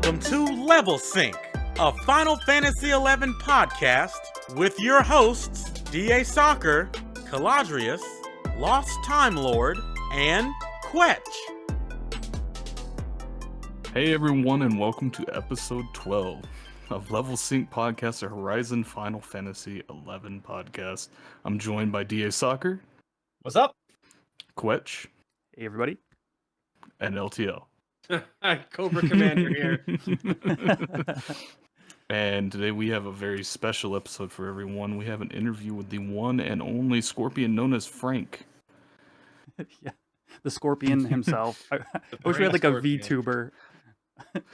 Welcome to Level Sync, a Final Fantasy XI podcast with your hosts, DA Soccer, Caladrius, Lost Time Lord, and Quetch. Hey everyone, and welcome to episode 12 of Level Sync Podcast, a Horizon Final Fantasy XI podcast. I'm joined by DA Soccer. What's up? Quetch. Hey everybody. And LTL. Cobra Commander here. And today we have a very special episode for everyone. We have an interview with the one and only Scorpion known as Frank. Yeah, the Scorpion himself. I wish we had like a VTuber.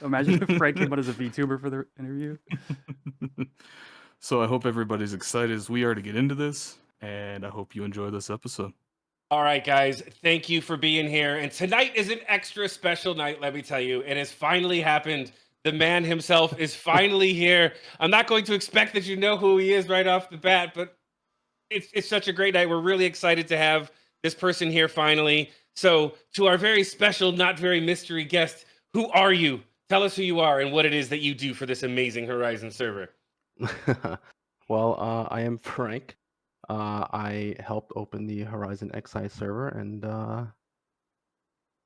Imagine if Frank came out as a VTuber for the interview. So I hope everybody's excited as we are to get into this, and I hope you enjoy this episode. All right, guys, thank you for being here. And tonight is an extra special night, let me tell you. It has finally happened. The man himself is finally here. I'm not going to expect that you know who he is right off the bat, but it's such a great night. We're really excited to have this person here finally. So to our very special, not very mystery guest, who are you? Tell us who you are and what it is that you do for this amazing Horizon server. Well, I am Frank. I helped open the HorizonXI server, and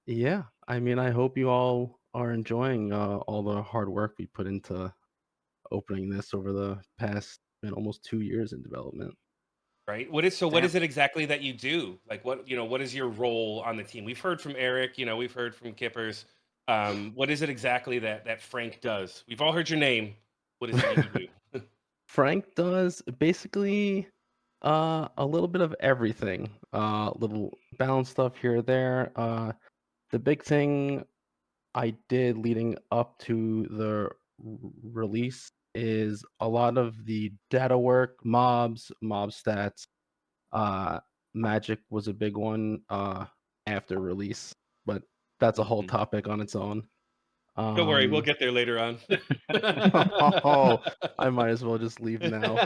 yeah, I mean, I hope you all are enjoying all the hard work we put into opening this over the past almost 2 years in development. Right. What is it exactly that you do? Like what is your role on the team? We've heard from Eric, we've heard from Kippers. What is it exactly that Frank does? We've all heard your name. What is it you do? Frank does basically a little bit of everything. Little balance stuff here or there. The big thing I did leading up to the release is a lot of the data work, mob stats. Magic was a big one after release, but that's a whole topic on its own. Don't worry, we'll get there later on. Oh, I might as well just leave now.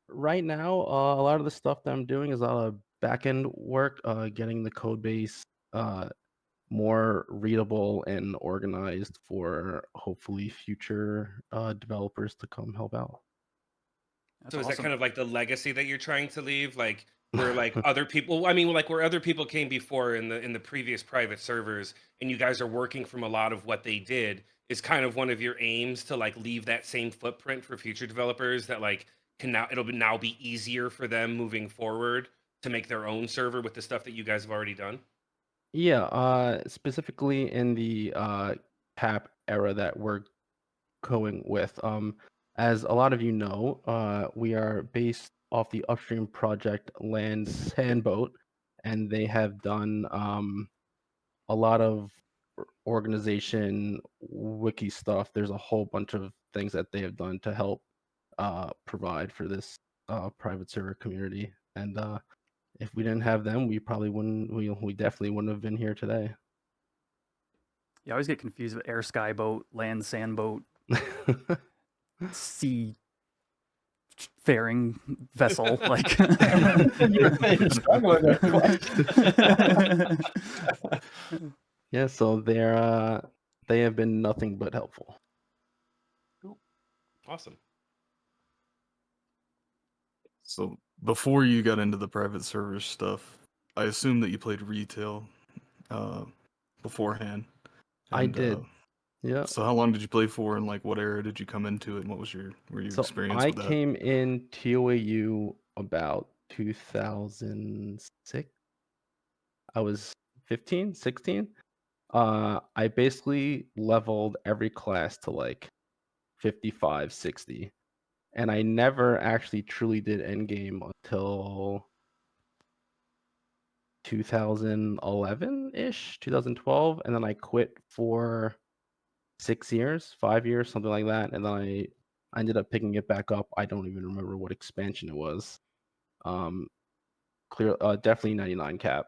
Right now, a lot of the stuff that I'm doing is a lot of back-end work, getting the code base more readable and organized for hopefully future developers to come help out. So is that kind of like the legacy that you're trying to leave? Like where like other people, I mean, like where other people came before in the previous private servers, and you guys are working from a lot of what they did, is kind of one of your aims to like leave that same footprint for future developers that like it'll now be easier for them moving forward to make their own server with the stuff that you guys have already done? Yeah, specifically in the cap era that we're going with. As a lot of you know, we are based off the upstream project Land Sandboat, and they have done a lot of organization wiki stuff. There's a whole bunch of things that they have done to help provide for this private server community, and if we didn't have them, we probably wouldn't. We definitely wouldn't have been here today. Yeah, I always get confused with air sky boat, land sand boat, sea faring vessel. Like, yeah. So they have been nothing but helpful. Cool. Awesome. So before you got into the private server stuff, I assume that you played retail beforehand. I did. Yeah. So how long did you play for, and like what era did you come into it, and what was your experience with that? I came in TOAU about 2006. I was 15, 16. I basically leveled every class to like 55, 60. And I never actually truly did endgame until 2011-ish, 2012. And then I quit for 6 years, 5 years, something like that. And then I ended up picking it back up. I don't even remember what expansion it was. Definitely 99 cap.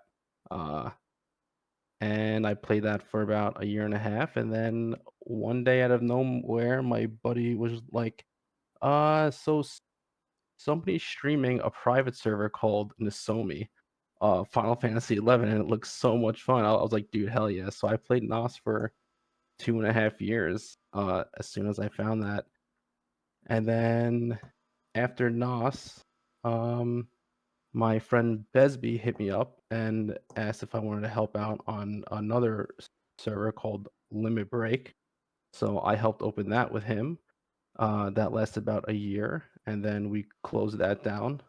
And I played that for about a year and a half. And then one day out of nowhere, my buddy was like, so somebody's streaming a private server called Nosomi. Final Fantasy 11, and it looks so much fun. I was like, dude, hell yeah! So I played NOS for 2.5 years. As soon as I found that, and then after NOS, my friend Besby hit me up and asked if I wanted to help out on another server called Limit Break. So I helped open that with him. That lasted about a year, and then we closed that down.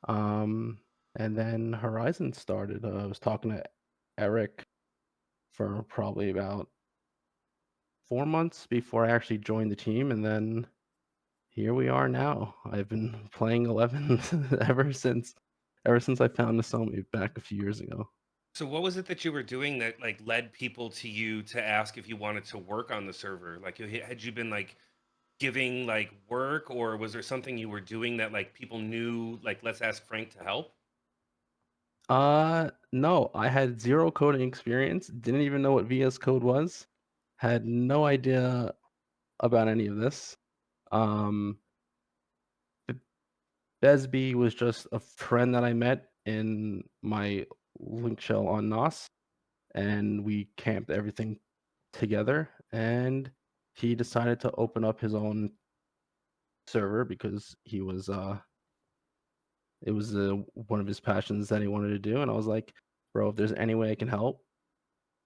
And then Horizon started. I was talking to Eric for probably about 4 months before I actually joined the team, and then here we are now. I've been playing 11 ever since I found Nasomi back a few years ago. So what was it that you were doing that like led people to you to ask if you wanted to work on the server? Like had you been like giving like work, or was there something you were doing that like people knew like let's ask Frank to help? No, I had zero coding experience, didn't even know what VS Code was, had no idea about any of this. Um, Besby was just a friend that I met in my link shell on NOS, and we camped everything together, and he decided to open up his own server because it was one of his passions that he wanted to do, and I was like, bro, if there's any way I can help,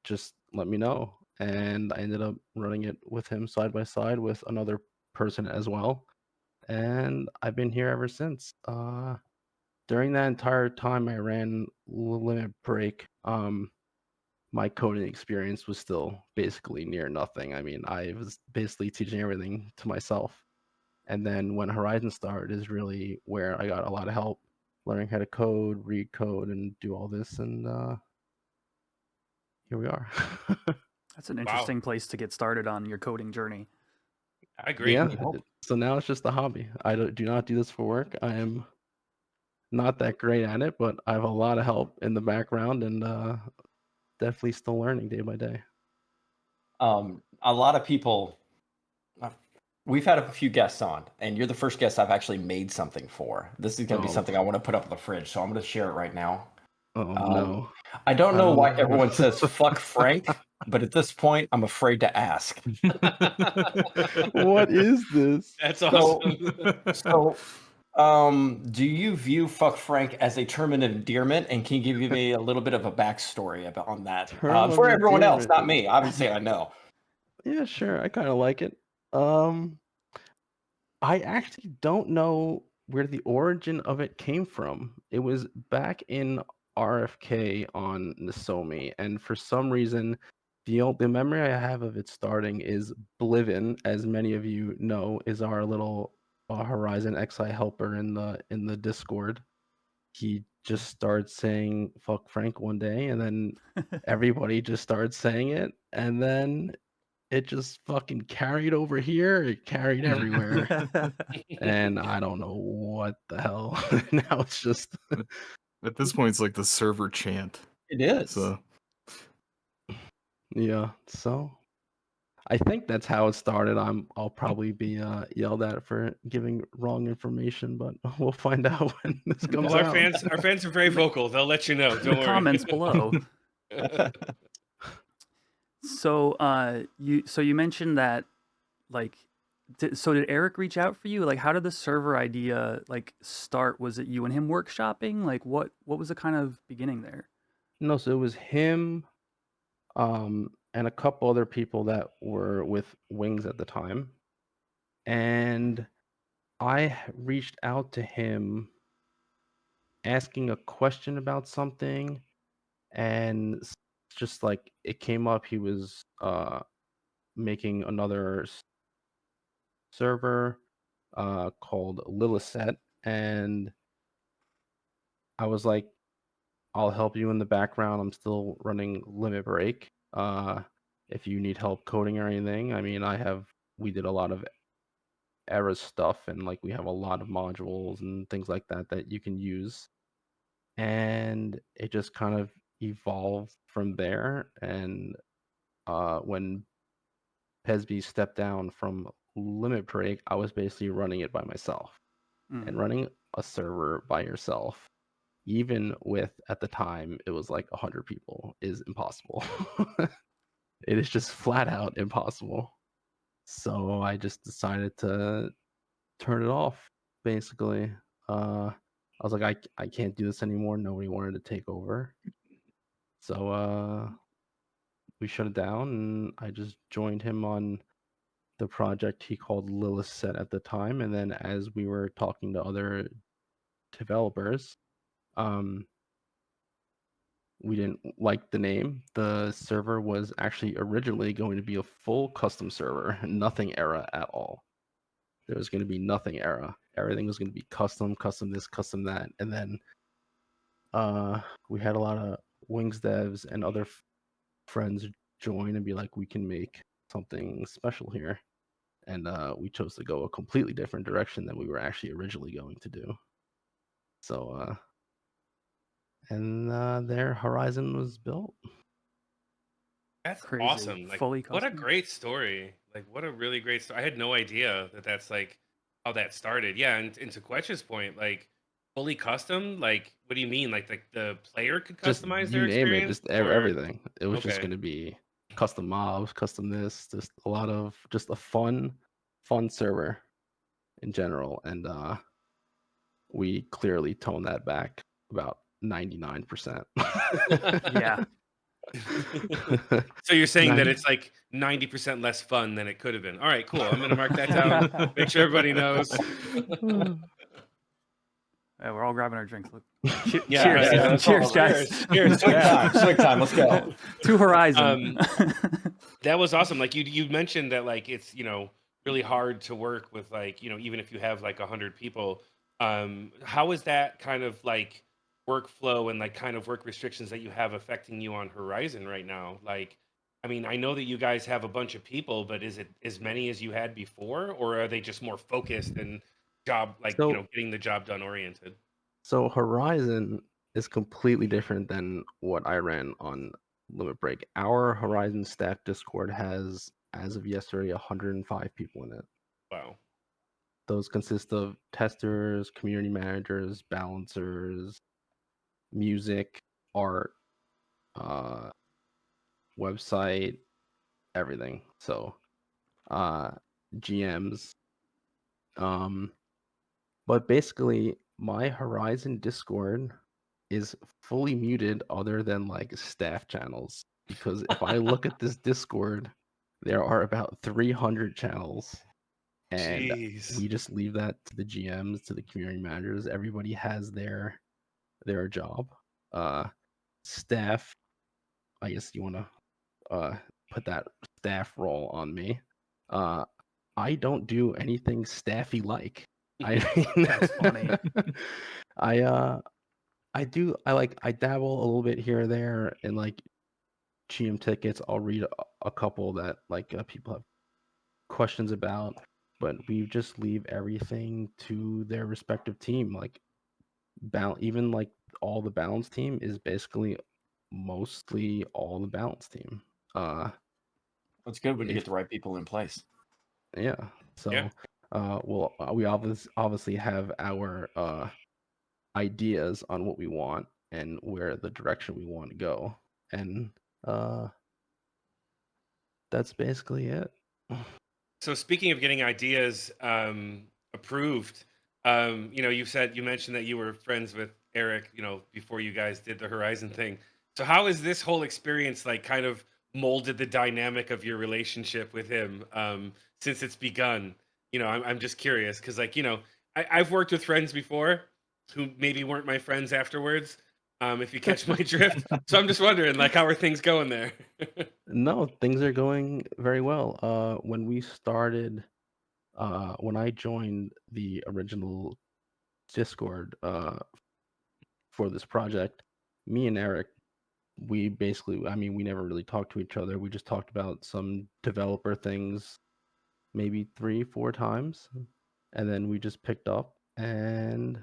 just let me know. And I ended up running it with him side by side with another person as well, and I've been here ever since. During that entire time I ran Limit Break, my coding experience was still basically near nothing. I mean, I was basically teaching everything to myself. And then when Horizon started is really where I got a lot of help learning how to code, read code, and do all this. And here we are. That's an Wow, interesting place to get started on your coding journey. I agree. Yeah. So now it's just a hobby. I do not do this for work. I am not that great at it, but I have a lot of help in the background, and definitely still learning day by day. A lot of people, we've had a few guests on, and you're the first guest I've actually made something for. This is going to be something I want to put up on the fridge, so I'm going to share it right now. Oh no. I don't know why everyone says fuck Frank, but at this point, I'm afraid to ask. What is this? That's awesome. So, do you view fuck Frank as a term of endearment? And can you give me a little bit of a backstory on that? For everyone else, not me. Obviously, I know. Yeah, sure. I kind of like it. I actually don't know where the origin of it came from. It was back in RFK on Nasomi, and for some reason, the memory I have of it starting is Bliven, as many of you know, is our little HorizonXI helper in the Discord. He just started saying "fuck Frank" one day, and then everybody just started saying it, and then it just fucking carried over here. It carried everywhere. And I don't know what the hell. Now it's just At this point, it's like the server chant. It is. So yeah. So I think that's how it started. I'll probably be yelled at for giving wrong information, but we'll find out when this comes Well, out. our fans are very vocal. They'll let you know. In Don't the worry. comments below. So you mentioned that like so did Eric reach out for you? Like how did the server idea like start? Was it you and him workshopping? Like what was the kind of beginning there? No, so it was him, and a couple other people that were with Wings at the time. And I reached out to him asking a question about something, and just like it came up, he was making another server called Liliset, and I was like, I'll help you in the background. I'm still running Limit Break. If you need help coding or anything, I mean, we did a lot of era stuff, and like we have a lot of modules and things like that that you can use. And it just kind of evolved from there. And when Pesby stepped down from Limit Break, I was basically running it by myself. And running a server by yourself even with at the time it was like 100 people is impossible. It is just flat out impossible. So I just decided to turn it off, basically. I was like, I can't do this anymore. Nobody wanted to take over. So we shut it down, and I just joined him on the project he called Lilith Set at the time. And then as we were talking to other developers, um, we didn't like the name. The server was actually originally going to be a full custom server, nothing era at all. There was going to be nothing era. Everything was going to be custom this, custom that. And then we had a lot of Wings devs and other friends join and be like, we can make something special here. And we chose to go a completely different direction than we were actually originally going to do. So, there Horizon was built. That's Crazy. awesome. Like, Fully what a custom? great story. Like, what a really great story. I had no idea that that's like how that started. Yeah, and to Quetch's point, like fully custom, like what do you mean? Like the player could Just customize you their name it, experience just or everything. It was just okay. going to be custom mobs, custom this, just a lot of just a fun server in general. And we clearly toned that back about 99%. Yeah. So you're saying that 90 it's like 90% less fun than it could have been. All right, cool. I'm gonna mark that down. Make sure everybody knows. Yeah, we're all grabbing our drinks. Look. Yeah, Cheers. yeah, that's Cheers, all. guys. Cheers. Swig time, swig time. Let's go. To Horizon. That was awesome. Like you mentioned that like it's really hard to work with like even if you have like 100 people. How is that kind of like workflow and like kind of work restrictions that you have affecting you on Horizon right now? Like, I mean, I know that you guys have a bunch of people, but is it as many as you had before, or are they just more focused and job like So getting the job done oriented? So Horizon is completely different than what I ran on Limit Break. Our Horizon staff Discord has, as of yesterday, 105 people in it. Wow. Those consist of testers, community managers, balancers, music, art, website, everything. So, GMs. But basically, my Horizon Discord is fully muted other than like staff channels. Because if I look at this Discord, there are about 300 channels. And Jeez. we just leave that to the GMs, to the community managers. Everybody has their job. Staff, I guess you want to put that staff role on me. I don't do anything staffy like. I mean, That's funny. I dabble a little bit here or there in like GM tickets. I'll read a couple that like people have questions about, but we just leave everything to their respective team. Like even like all the balance team is basically mostly all the balance team. It's good when you If get the right people in place. Yeah. So, we obviously have our ideas on what we want and where the direction we want to go, and that's basically it. So speaking of getting ideas approved, you mentioned that you were friends with Eric, before you guys did the Horizon thing. So how has this whole experience like kind of molded the dynamic of your relationship with him since it's begun? I'm just curious because I've worked with friends before who maybe weren't my friends afterwards, if you catch my drift. So I'm just wondering, like, how are things going there? No, things are going very well. When we started, when I joined the original Discord for this project, me and Eric, we basically, I mean, we never really talked to each other. We just talked about some developer things maybe 3-4 times, and then we just picked up, and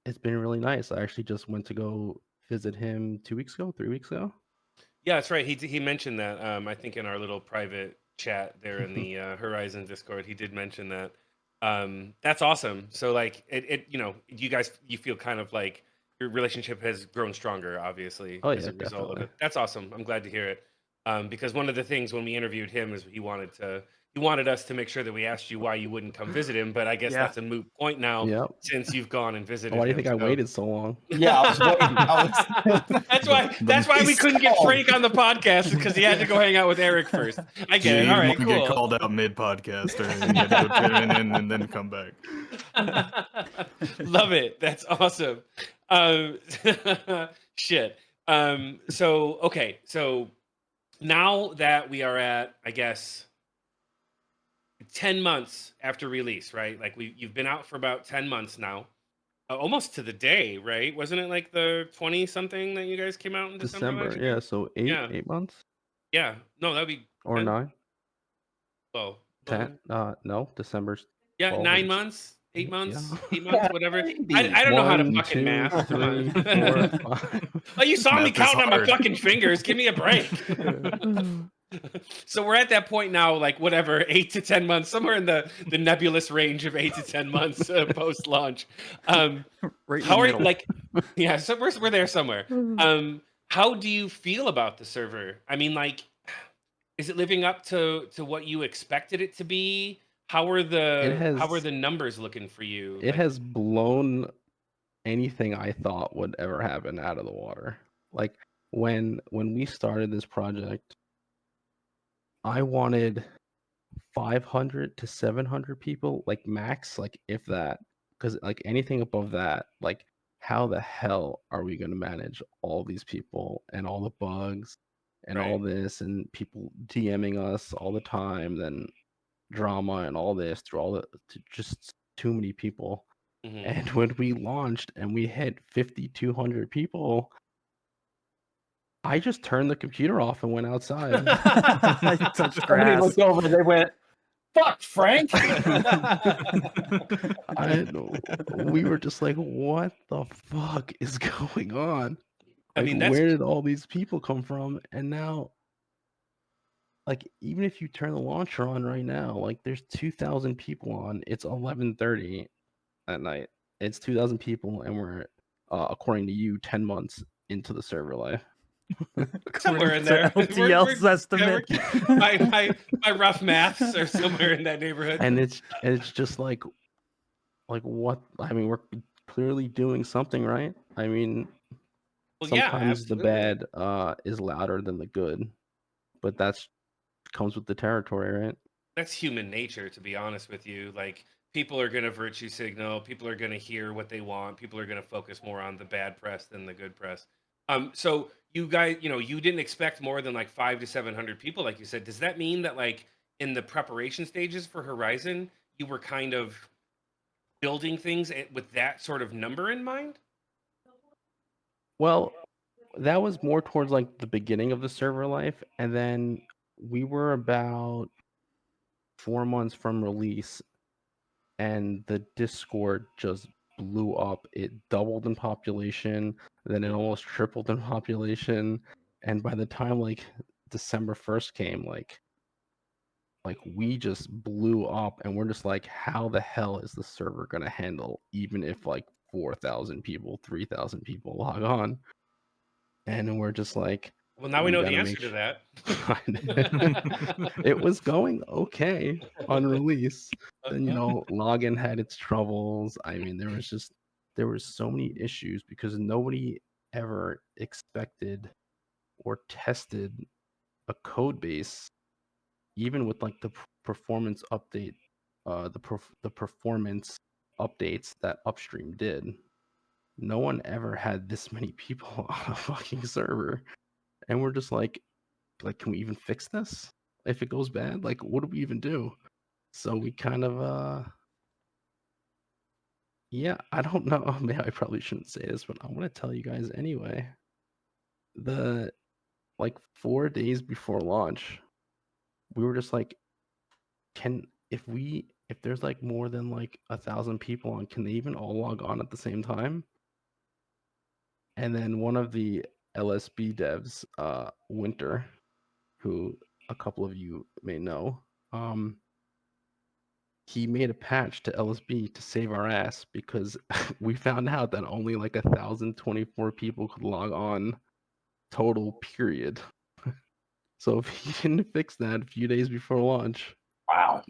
it's been really nice. I actually just went to go visit him 2 weeks ago, 3 weeks ago. Yeah, that's right. He mentioned that. I think in our little private chat there in the Horizon Discord, he did mention that. That's awesome. So like you guys, you feel kind of like your relationship has grown stronger, obviously, Oh as yeah, a result of definitely. it. That's awesome. I'm glad to hear it. Because one of the things when we interviewed him is he wanted us to make sure that we asked you why you wouldn't come visit him, but I guess Yeah. that's a moot point now Yep. since you've gone and visited Why do you him. think I So waited so long? Yeah, I was waiting. that's why we He's couldn't get stalled. Frank on the podcast because he had to go hang out with Eric first. I get Yeah, it. you All didn't right, want to get cool. called out mid-podcast, or you had to go tune in and then come back. Love it. That's awesome. Um, shit. Okay. So now that we are at, I guess, 10 months after release, right? Like you've been out for about 10 months now. Almost to the day, right? Wasn't it like the 20 something that you guys came out in December last December, year? yeah. So Yeah. 8 months Yeah. No, that'd be or 10. 9, Oh, 10. No, December's yeah, 12 9 and months, 8 yeah. months, 8 months, whatever. Maybe. I don't know how to 1, fucking 2, math. Come 3, on. 4, 5. Oh, you saw me Math is counting on my hard. fucking fingers. Give me a break. So we're at that point now, like whatever, 8 to 10 months, somewhere in the nebulous range of 8 to 10 months post launch. Right in How the are middle. like, yeah, so we're there somewhere. How do you feel about the server? I mean, like, is it living up to what you expected it to be? How are It the has numbers looking for you? it Like, has blown anything I thought would ever happen out of the water. Like when we started this project, I wanted 500 to 700 people, like max, like if that, because like anything above that, like how the hell are we going to manage all these people and all the bugs and all right. this and people DMing us all the time, then drama and all this through all the just too many people. Mhm. And when we launched and we hit 5,200 people, I just turned the computer off and went outside. You touched Somebody grass. looked over and they went, "Fuck, Frank." We were just like, what the fuck is going on? I Like, mean, that's where did all these people come from? And now, like, even if you turn the launcher on right now, like, there's 2,000 people on. It's 11:30 at night. It's 2,000 people, and we're, according to you, 10 months into the server life. somewhere in According there. to LTL's estimate. My rough maths are somewhere in that neighborhood. And it's just like what? I mean, we're clearly doing something right. I mean, Well, yeah, sometimes the absolutely. bad is louder than the good, but that's comes with the territory, right? That's human nature, to be honest with you. Like, people are going to virtue signal. People are going to hear what they want. People are going to focus more on the bad press than the good press. So you guys, you didn't expect more than like 5 to 700 people, like you said. Does that mean that, like, in the preparation stages for Horizon, you were kind of building things with that sort of number in mind? Well, that was more towards like the beginning of the server life, and then we were about 4 months from release, and the Discord just blew up. It doubled in population, then it almost tripled in population, and by the time like December 1st came, like we just blew up, and we're just like, how the hell is the server gonna handle even if like 4,000 people, 3,000 people log on? And we're just like, Well, now we we know the gotta answer make to sure. that. It was going okay on release. Then login had its troubles. I mean, there was so many issues because nobody ever expected or tested a code base, even with like the performance update, the performance updates that Upstream did. No one ever had this many people on a fucking server, and we're just like, can we even fix this? If it goes bad, like, what do we even do? So we kind of, yeah, I don't know. Maybe I probably shouldn't say this, but I'm gonna tell you guys anyway. The like 4 days before launch, we were just like, if there's like more than like 1,000 people on, can they even all log on at the same time? And then one of the LSB devs, Winter, who a couple of you may know, he made a patch to LSB to save our ass because we found out that only like 1,024 people could log on total, period. So if he didn't fix that a few days before launch, Wow.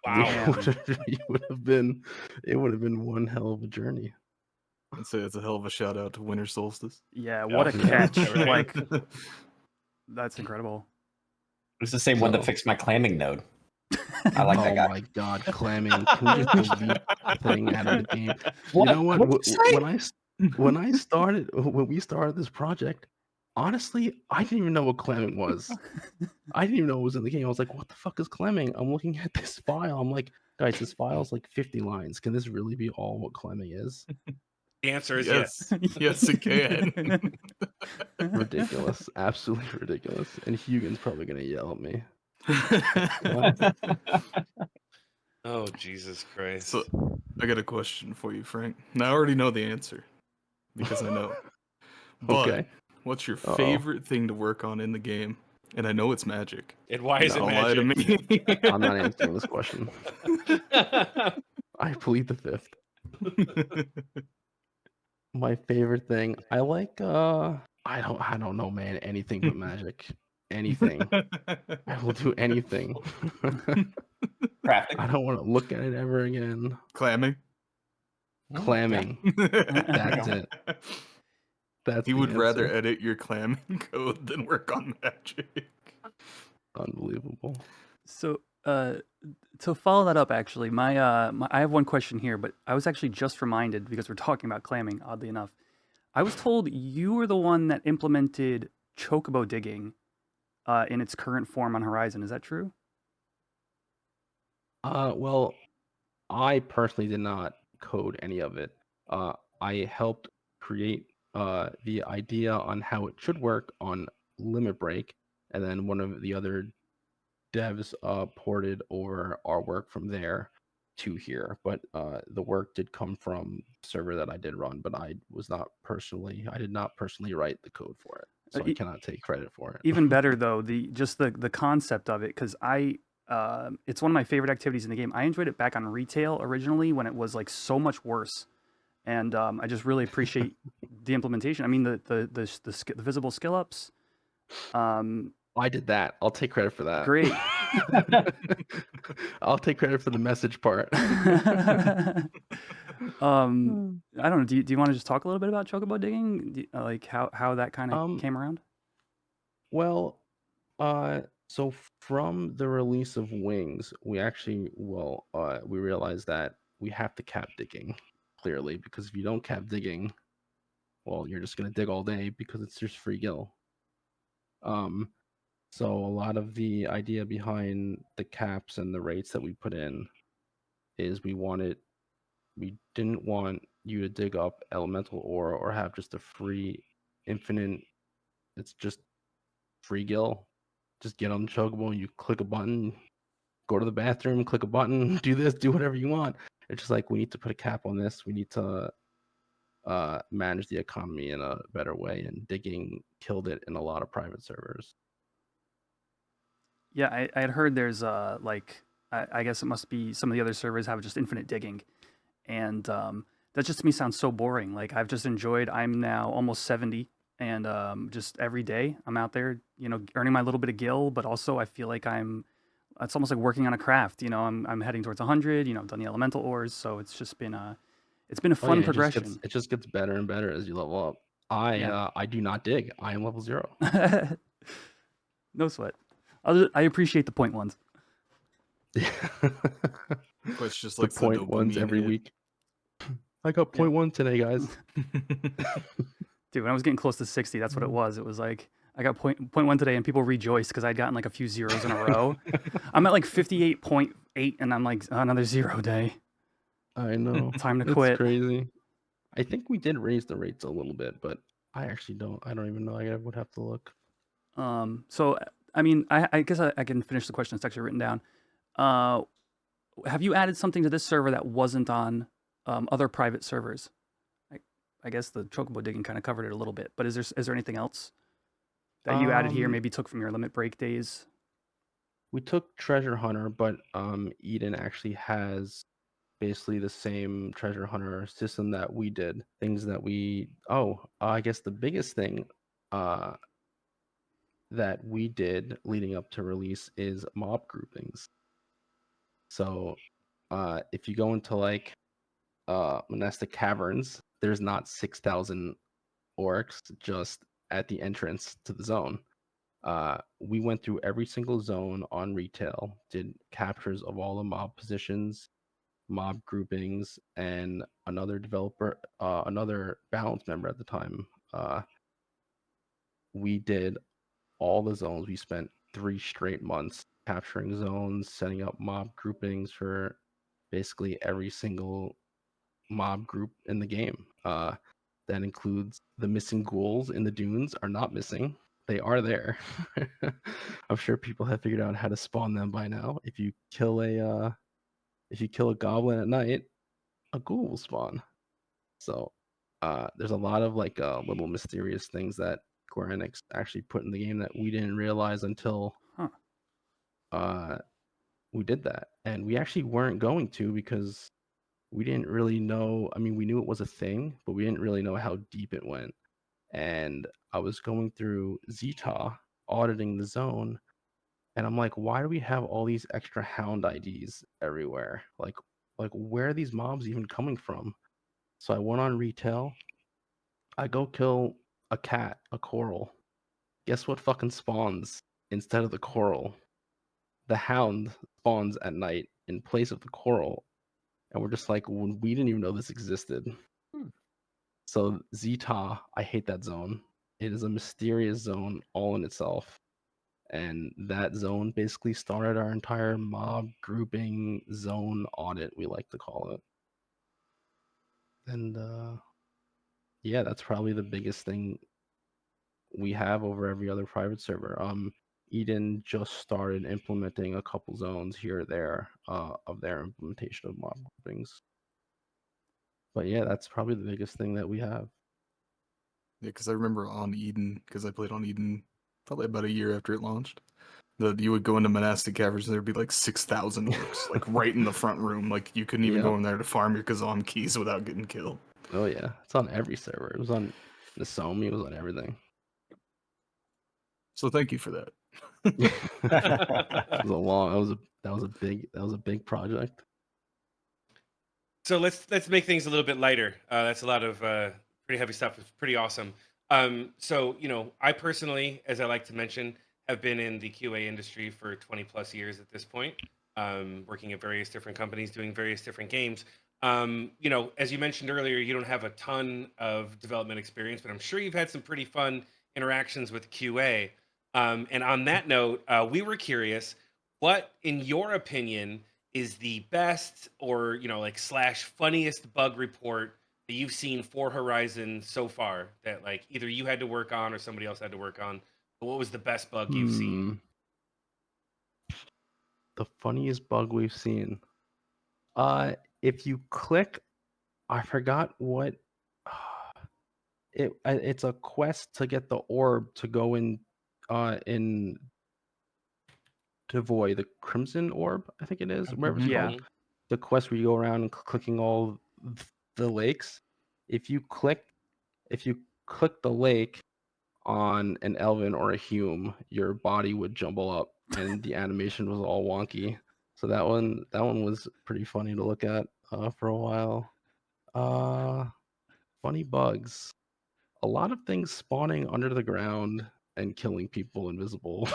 Wow. it would have been one hell of a journey. I'd say it's a hell of a shout out to Winter Solstice. Yeah, what a Yeah. catch! Right. Like, that's incredible. It's the same one that So- fixed my clamming node. I like that Oh guy. my god, clamming! Can we just delete the thing out of the game? What? You know what? What'd you say? When we started this project, honestly, I didn't even know what clamming was. I didn't even know it was in the game. I was like, "What the fuck is clamming?" I'm looking at this file. I'm like, "Guys, this file's like 50 lines. Can this really be all what clamming is?" The answer is yes. Yes, it can. Ridiculous, absolutely ridiculous. And Hugin's probably gonna yell at me. Oh, Jesus Christ. So, I got a question for you, Frank. Now, I already know the answer because I know. But Okay. what's your Uh-oh. favorite thing to work on in the game? And I know it's magic. And why is it Don't lie to magic? me. I'm not answering this question. I plead the fifth. My favorite thing, I like I don't know, man, anything but magic. Anything. I will do anything. Crafting. I don't want to look at it ever again. Clamming. Clamming. That's it. That's He the would rather answer. edit your clamming code than work on magic. Unbelievable. So, to follow that up, actually, I have one question here, but I was actually just reminded because we're talking about clamming. Oddly enough, I was told you were the one that implemented chocobo digging in its current form on Horizon. Is that true? Well, I personally did not code any of it. I helped create the idea on how it should work on Limit Break, and then one of the other devs ported over our work from there to here. But the work did come from the server that I did run, but I did not personally write the code for it, so I cannot take credit for it. Even better though, the concept of it, because it's one of my favorite activities in the game. I enjoyed it back on retail originally when it was like so much worse, and I just really appreciate the implementation. I mean, the visible skill ups. I did that. I'll take credit for that. Great. I'll take credit for the message part. I don't know. Do you want to just talk a little bit about chocobo digging? Like how that kind of came around? Well, so from the release of Wings, we actually, we realized that we have to cap digging, clearly, because if you don't cap digging, well, you're just gonna dig all day because it's just free gil. So a lot of the idea behind the caps and the rates that we put in is we didn't want you to dig up elemental ore or have just a free infinite, it's just free gil. Just get on the chocobo, you click a button, go to the bathroom, click a button, do this, do whatever you want. It's just like, we need to put a cap on this. We need to manage the economy in a better way, and digging killed it in a lot of private servers. Yeah, I had heard there's I guess it must be some of the other servers have just infinite digging, and that just to me sounds so boring. Like I'm now almost 70, and just every day I'm out there, earning my little bit of gil, but also I feel like it's almost like working on a craft. I'm heading towards 100. I've done the elemental ores, so it's just been a fun progression. It just gets better and better as you level up. I do not dig. I am level 0. No sweat. I appreciate the point ones. It's just like the point ones dopamine every hit. week. I got point 1 today, guys. Dude, when I was getting close to 60, that's what it was. It was like I got point 1 today, and people rejoiced because I'd gotten like a few zeros in a row. I'm at like 58.8, and I'm like, another 0 day. I know. Time to quit. It's crazy. I think we did raise the rates a little bit, but I don't even know. I would have to look. So I mean, I guess I can finish the question. It's actually written down. Have you added something to this server that wasn't on other private servers? I guess the chocobo digging kind of covered it a little bit, but is there anything else that you added here? Maybe took from your limit break days. we took Treasure Hunter, but Eden actually has basically the same treasure hunter system that we did. Things that I guess the biggest thing that we did leading up to release is mob groupings. So if you go into like monastic caverns, there's not 6,000 orcs just at the entrance to the zone. We went through every single zone on retail, did captures of all the mob positions, mob groupings, and another developer, another balance member at the time. We did all the zones. We spent 3 straight months capturing zones, setting up mob groupings for basically every single mob group in the game. That includes the missing ghouls in the dunes are not missing. They are there. I'm sure people have figured out how to spawn them by now. If you kill a goblin at night, a ghoul will spawn. So there's a lot of like little mysterious things that Square Enix actually put in the game that we didn't realize until we did that. And we actually weren't going to, because we didn't really know. I mean, we knew it was a thing, but we didn't really know how deep it went. And I was going through Zeta, auditing the zone, and I'm like, why do we have all these extra hound IDs everywhere? Like where are these mobs even coming from? So I went on retail. I go kill a cat, a coral. Guess what fucking spawns instead of the coral? The hound spawns at night in place of the coral. And we're just like, we didn't even know this existed. So Zeta, I hate that zone. It is a mysterious zone all in itself. And that zone basically started our entire mob grouping zone audit, we like to call it. And yeah, that's probably the biggest thing we have over every other private server. Eden just started implementing a couple zones here or there of their implementation of mob groupings. But yeah, that's probably the biggest thing that we have. Yeah, because I remember on Eden, because I played on Eden probably about a year after it launched, that you would go into monastic caverns and there'd be like 6,000 orcs, like right in the front room. Like you couldn't even go in there to farm your Kazam keys without getting killed. Oh yeah, it's on every server. It was on the Somi, it was on everything. So thank you for that. It was that was a big project. So let's make things a little bit lighter. That's a lot of pretty heavy stuff. It's pretty awesome. So I personally, as I like to mention, have been in the QA industry for 20 plus years at this point, working at various different companies, doing various different games. As you mentioned earlier, you don't have a ton of development experience, but I'm sure you've had some pretty fun interactions with QA. And on that note, we were curious, what, in your opinion, is the best or slash funniest bug report that you've seen for Horizon so far, that like either you had to work on or somebody else had to work on? But what was the best bug you've seen? The funniest bug we've seen. If you click, I forgot what it's a quest to get the orb to go in to Void, the Crimson Orb, I think it is, wherever it's Yeah. called. The quest where you go around and clicking all the lakes. If you click the lake on an Elven or a Hume, your body would jumble up and the animation was all wonky. So that one was pretty funny to look at for a while. Funny bugs. A lot of things spawning under the ground and killing people invisible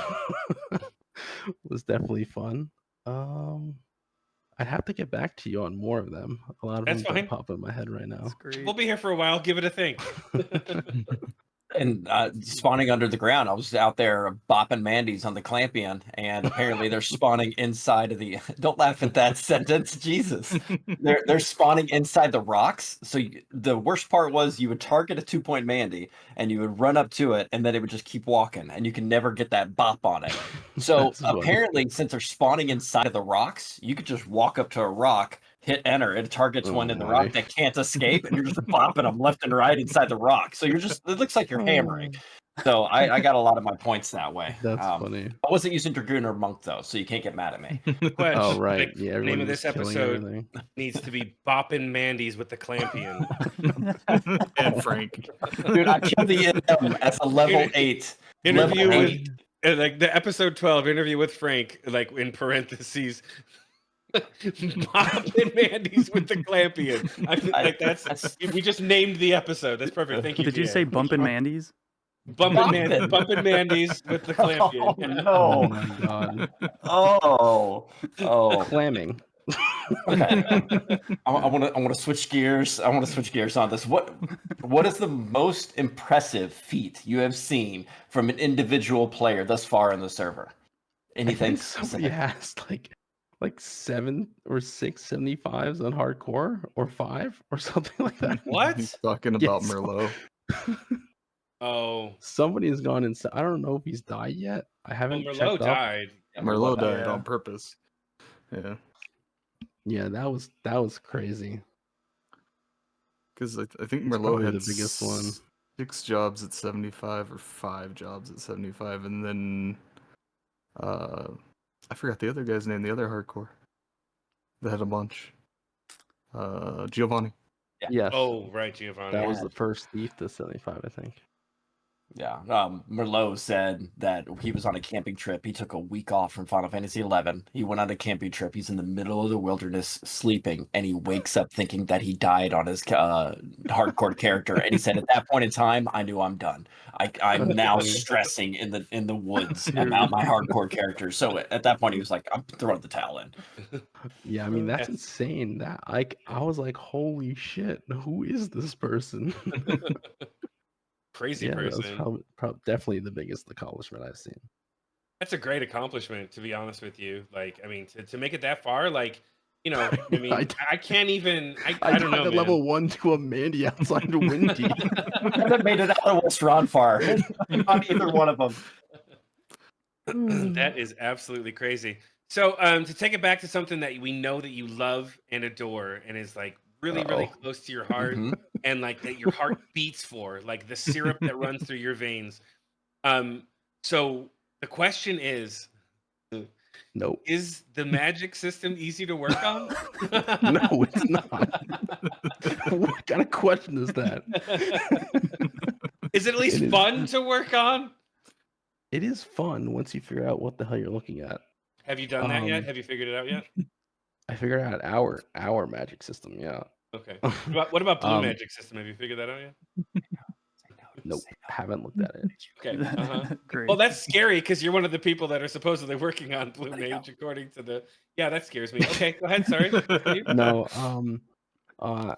was definitely fun. I'd have to get back to you on more of them. A lot of That's them fine. don't pop in my head right now. That's great. We'll be here for a while. Give it a think. And spawning under the ground, I was out there bopping Mandy's on the Clampion, and apparently they're spawning inside of the. Don't laugh at that sentence, Jesus. They're spawning inside the rocks. So the worst part was you would target a 2-point Mandy, and you would run up to it, and then it would just keep walking, and you can never get that bop on it. So apparently, since they're spawning inside of the rocks, you could just walk up to a rock, hit enter, it targets one in the rock that can't escape, and you're just bopping them left and right inside the rock. So it looks like you're hammering. So I got a lot of my points that way. That's funny. I wasn't using Dragoon or Monk though, so you can't get mad at me. Question, Oh right, like, yeah. name Everyone of was this killing episode everything. needs to be Boppin' Mandy's with the Clampion. And Frank. Dude, I killed the IM as a level 8. Interview Level with 8. like the episode 12 interview with Frank, like in parentheses. Boppin' Mandy's with the Clampion. I feel like that's we just named the episode. That's perfect. Thank you. Did you DA. say Bumpin' Mandy's? Bumpin' Mandy's with the Clampion? Oh No. my god. Oh. Clamming. Okay. I want to switch gears. I want to switch gears on this. What is the most impressive feat you have seen from an individual player thus far in the server? Anything I think somebody specific? has like 7 or 6 75s on hardcore or 5 or something like that. What? He's talking about Yes. Merlot. Oh, Somebody has gone inside. I don't know if he's died yet. I well, haven't Merlot checked up. died. Merlot died Yeah. on purpose. Yeah, Yeah, that was crazy. because I think It's Merlot probably had the biggest one. 6 jobs at 75 or 5 jobs at 75, and then I forgot the other guy's name. The other hardcore that had a bunch. Giovanni. Yes. Oh, right, Giovanni. That was the first thief to 75, I think. Yeah. Merlot said that he was on a camping trip. He took a week off from Final Fantasy XI. He went on a camping trip. He's in the middle of the wilderness sleeping, and he wakes up thinking that he died on his hardcore character. And he said, "At that point in time, I knew I'm done. I'm That's now funny. stressing in the woods about my hardcore character." So at that point, he was like, "I'm throwing the towel in." Yeah, I mean that's Yes. insane. That I was like, holy shit, who is this person? Crazy Yeah, that was person. definitely the biggest accomplishment I've seen. That's a great accomplishment, to be honest with you. Like, I mean, to make it that far, like, you know, I mean, I can't even. I don't know, died at man. level 1 to a Mandy outside of Windy. I haven't made it out of West Ronfar on either one of them. That is absolutely crazy. So, to take it back to something that we know that you love and adore, and is like really, really Uh-oh. close to your heart, Mhm. and like that your heart beats for, like the syrup that runs through your veins. So the question is, Nope. is the magic system easy to work on? No, it's not. What kind of question is that? Is it at least It is- fun to work on? It is fun once you figure out what the hell you're looking at. Have you done that yet? Um, Have you figured it out yet? I figured out our magic system, yeah. Okay. What about blue Um, magic system? Have you figured that out yet? Nope, haven't looked at it. Okay. Great. Well, that's scary because you're one of the people that are supposedly working on blue mage, according to the. Yeah, that scares me. Okay, go ahead. Sorry. Continue. No,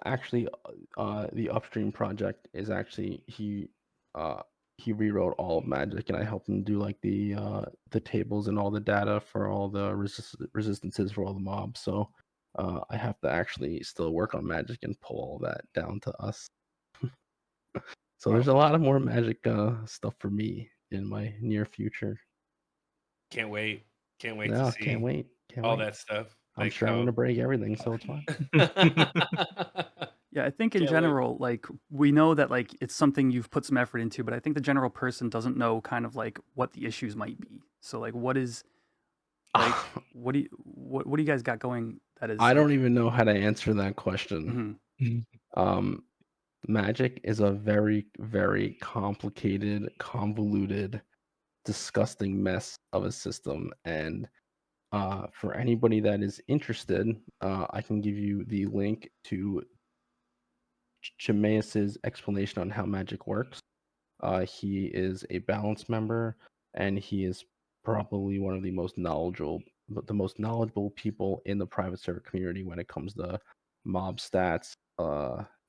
actually, the upstream project is actually he rewrote all of magic, and I helped him do like the tables and all the data for all the resistances for all the mobs. So I have to actually still work on magic and pull all that down to us. So there's a lot of more magic stuff for me in my near future. Can't wait. Can't wait No, to see can't wait. Can't all wait. that stuff. I'm Like sure I'm how- gonna break everything, so it's fine. Yeah, I think in Can't wait. general, like we know that like it's something you've put some effort into, but I think the general person doesn't know kind of like what the issues might be. So like, what is like what do you guys got going? That is, I don't even know how to answer that question. Mhm. Magic is a very, very complicated, convoluted, disgusting mess of a system. And for anybody that is interested, I can give you the link to Chimaeus's explanation on how magic works. He is a balance member, and he is probably one of the most knowledgeable people in the private server community when it comes to mob stats,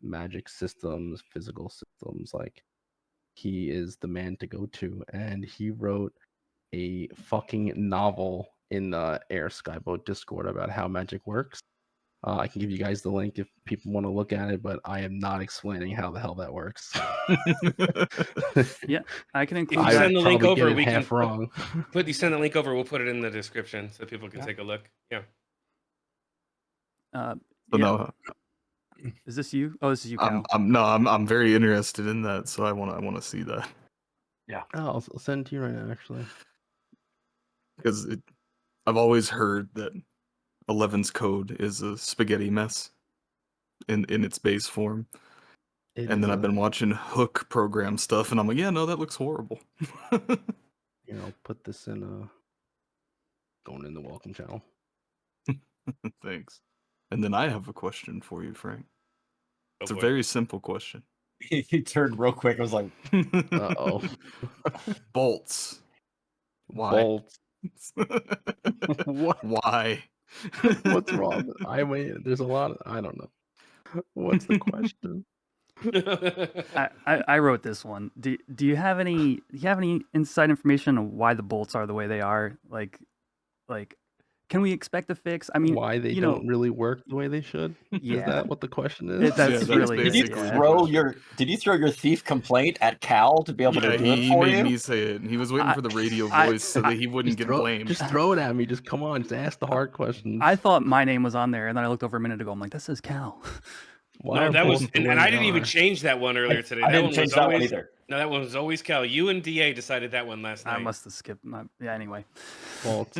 magic systems, physical systems. Like, he is the man to go to, and he wrote a fucking novel in the Air Skyboat Discord about how magic works. I can give you guys the link if people want to look at it, but I am not explaining how the hell that works. Yeah, I can If include you that. send the link probably get over, it we can half wrong. you send the link over. We'll put it in the description so people can take a look. Yeah. So Yeah. no, Is this you? Oh, this is you, Cal. I'm very interested in that, so I want to see that. Oh, I'll send it to you right now, actually. Because I've always heard that 11's code is a spaghetti mess in its base form. It And is then I've a- been watching Hook program stuff, and I'm like, yeah, no, that looks horrible. Here, I'll put this in going in the welcome channel. Thanks. And then I have a question for you, Frank. It's a boy. very simple question. He turned real quick. I was like, Uh-oh. Bolts. Why? Bolts. What? Why? What's wrong? I mean, there's a lot of, I don't know. What's the question? I wrote this one. Do you have any inside information on why the bolts are the way they are? Like can we expect a fix? I mean, Why they you don't know, really work the way they should? Yeah. Is that what the question It- is? that's Yeah, that's really did it, you basically yeah. the throw question. your thief complaint at Cal to be able Yeah, to do it he for made you? me say it. He was waiting I- for the radio I- voice so that he wouldn't get blamed. Just throw it at me. Just come on. Just ask the hard questions. I thought my name was on there, and then I looked over a minute ago. I'm like, that says Cal. Why No, are that was, bolts the and way I they didn't even are? change that one earlier today. I That didn't one change was that one always either. no, that one was always Cal. You and DA decided that one last I night. must have skipped my. Yeah. Anyway, Bolts.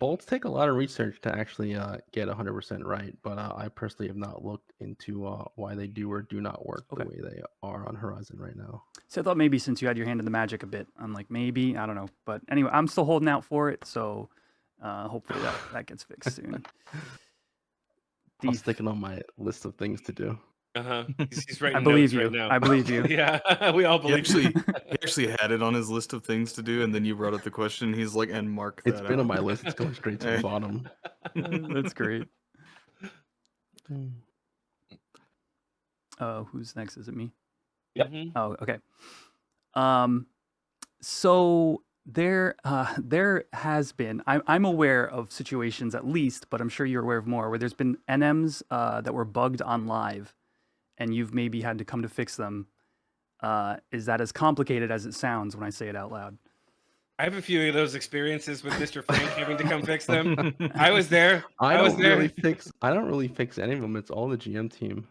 Bolts take a lot of research to actually get 100% right, but I personally have not looked into why they do or do not work the Okay. way they are on Horizon right now. so I thought maybe since you had your hand in the magic a bit, I'm like maybe I don't know, but anyway, I'm still holding out for it. So hopefully that gets fixed soon. I'm sticking on my list of things to do. He's writing I believe notes you. right now. I believe you. Yeah, we all He believe you. actually had it on his list of things to do, and then you brought up the question. He's like, and mark that It's been out. on my list. It's going straight to the Hey. bottom. That's great. Who's next? Is it me? Yep. Mhm. Oh, okay. So there has been. I'm aware of situations at least, but I'm sure you're aware of more where there's been NMs that were bugged on live, and you've maybe had to come to fix them. Is that as complicated as it sounds when I say it out loud? I have a few of those experiences with Mr. Frank having to come fix them. I was there. I was don't there. really fix any of them. It's all the GM team.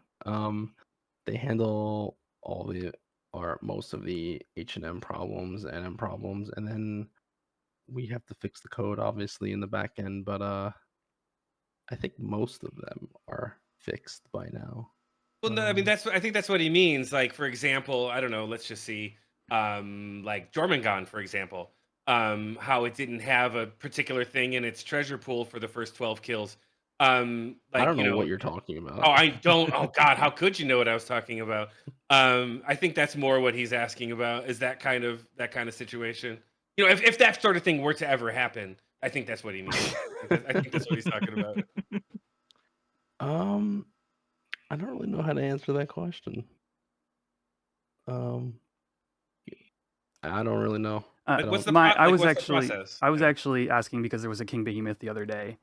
They handle all the or most of the H&M problems, NM problems, and then we have to fix the code obviously in the back end, but I think most of them are fixed by now. Well, no, I mean I think that's what he means. Like, for example, I don't know. Let's just see, like Jormungand, for example, how it didn't have a particular thing in its treasure pool for the first 12 kills. Like, I don't you know know, what you're talking about. Oh, I don't. Oh God, how could you know what I was talking about? I think that's more what he's asking about. Is that kind of situation? You know, if that sort of thing were to ever happen, I think that's what he means. I think that's what he's talking about. I don't really know how to answer that question. I don't really know. Like, what's the I like, was what's the actually process? I was Yeah. actually asking because there was a King Behemoth the other day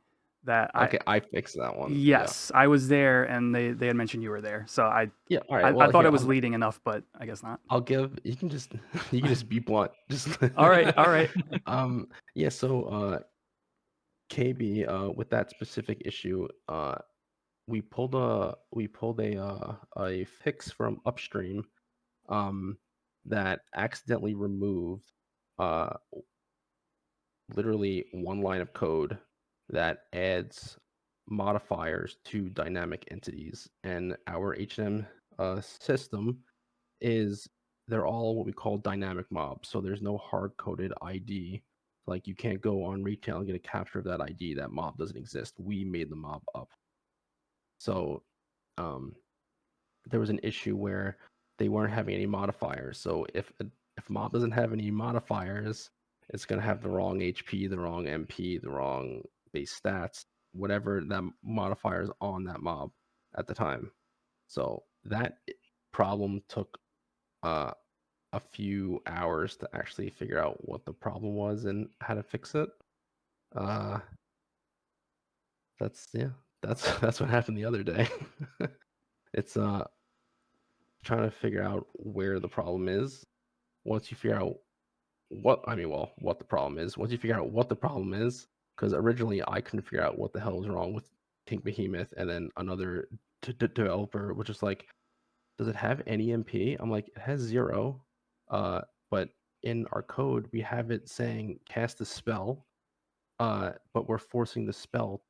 that Okay, I fixed that one. Yeah. Yes, I was there, and they had mentioned you were there, so I Yeah. All right. I Well, thought here, it was leading enough, but I guess not. I'll give. You can just be blunt. Just All right, all right. Yeah. So KB, with that specific issue, we pulled a fix from upstream, that accidentally removed literally one line of code that adds modifiers to dynamic entities, and our H&M system they're all what we call dynamic mobs, so there's no hard-coded ID. Like, you can't go on retail and get a capture of that ID. That mob doesn't exist. We made the mob up. So there was an issue where they weren't having any modifiers. So if mob doesn't have any modifiers, it's going to have the wrong HP, the wrong MP, the wrong base stats, whatever that modifier is on that mob at the time. So that problem took a few hours to actually figure out what the problem was and how to fix it. That's what happened the other day. It's trying to figure out where the problem is. Once you figure out what the problem is, once you figure out what the problem is, because originally I couldn't figure out what the hell was wrong with King Behemoth, and then another developer was just like, does it have any MP? I'm like, it has 0. But in our code, we have it saying cast a spell, but we're forcing the spell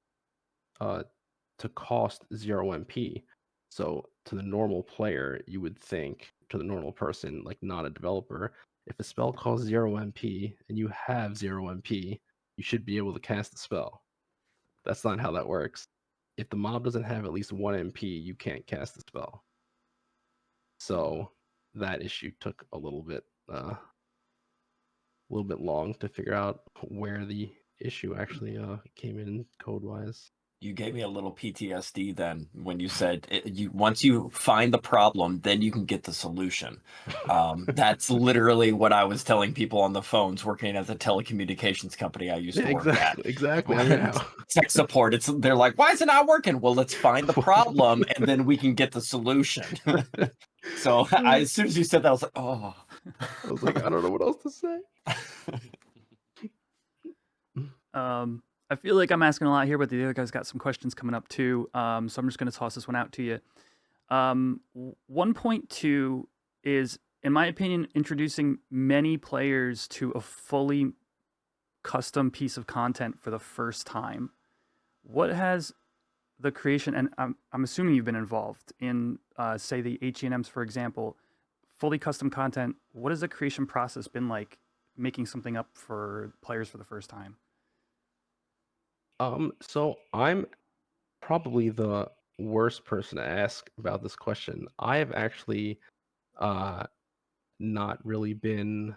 to cost 0 MP. So to the normal player, you would think, to the normal person, like not a developer, if a spell costs 0 MP and you have 0 MP, you should be able to cast the spell. That's not how that works. If the mob doesn't have at least 1 MP, you can't cast the spell. So that issue took a little bit long to figure out where the issue actually came in code-wise. You gave me a little PTSD then when you said once you find the problem, then you can get the solution. That's literally what I was telling people on the phones working at the telecommunications company I used to work at. Exactly. I mean, Tech support. They're like, why is it not working? Well, let's find the problem and then we can get the solution. So as soon as you said that, I was like, oh. I was like, I don't know what else to say. I feel like I'm asking a lot here, but the other guys got some questions coming up too. So I'm just going to toss this one out to you. 1.2 is, in my opinion, introducing many players to a fully custom piece of content for the first time. What has the creation, and I'm assuming you've been involved in, say, the H&Ms, for example, fully custom content. What has the creation process been like, making something up for players for the first time? So I'm probably the worst person to ask about this question. I have actually not really been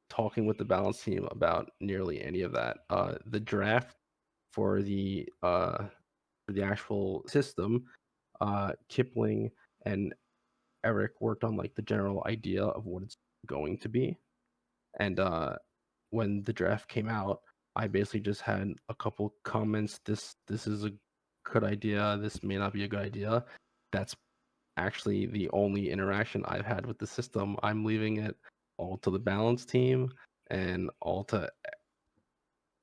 talking with the balance team about nearly any of that. The draft for the actual system, Kipling and Eric worked on like the general idea of what it's going to be, and when the draft came out, I basically just had a couple comments. This is a good idea. This may not be a good idea. That's actually the only interaction I've had with the system. I'm leaving it all to the balance team and all to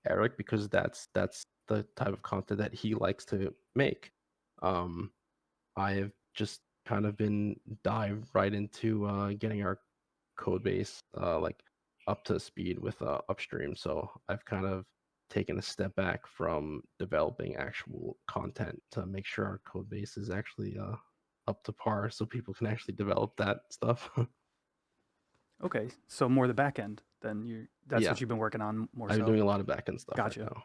Eric because that's the type of content that he likes to make. I have just kind of been dived right into getting our code base like up to speed with upstream. So I've kind of taken a step back from developing actual content to make sure our code base is actually up to par so people can actually develop that stuff. Okay, so more the back end than that's Yeah. what you've been working on more I'm so. doing a lot of backend stuff Gotcha. right now.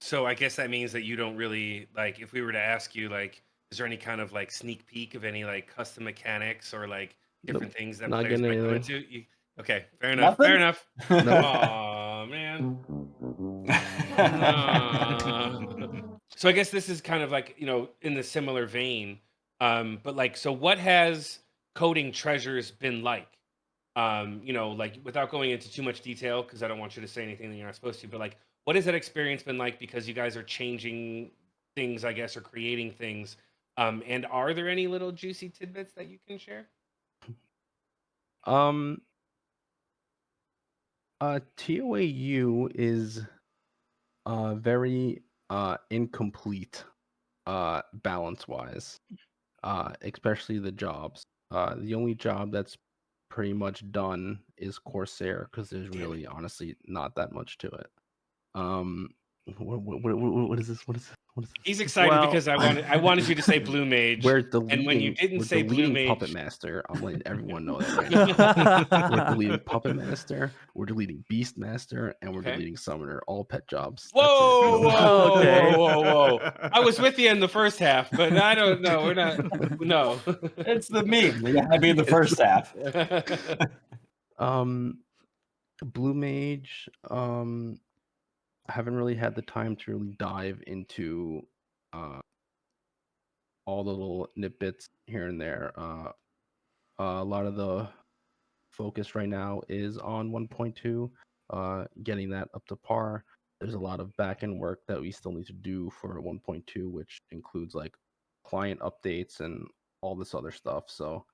So I guess that means that you don't really like. If we were to ask you, like, is there any kind of like sneak peek of any like custom mechanics or like different things that not players getting might come anything. into? Okay, fair enough. Fair enough. Nothing? Aw, man. So I guess this is kind of like, in the similar vein. But like, so what has coding treasures been like? Like without going into too much detail, because I don't want you to say anything that you're not supposed to, but like, what has that experience been like? Because you guys are changing things, I guess, or creating things. And are there any little juicy tidbits that you can share? TOAU is very incomplete balance wise, especially the jobs. The only job that's pretty much done is Corsair because there's really honestly not that much to it. What is this? What is this? What is this? He's excited Well- because I wanted you to say Blue Mage. We're and when you deleting. didn't We're say Blue deleting Mage, Puppet Master. I'm letting everyone know that right now. We're deleting Puppet Master. We're deleting Beast Master, and we're Okay. deleting Summoner. All pet jobs. Whoa, That's it. whoa, No- whoa, Okay. whoa. I was with you in the first half, but I don't know. We're not. No. It's the meme. You had me in the first half. Blue Mage. I haven't really had the time to really dive into all the little nitbits here and there. A lot of the focus right now is on 1.2, getting that up to par. There's a lot of back-end work that we still need to do for 1.2, which includes like client updates and all this other stuff. So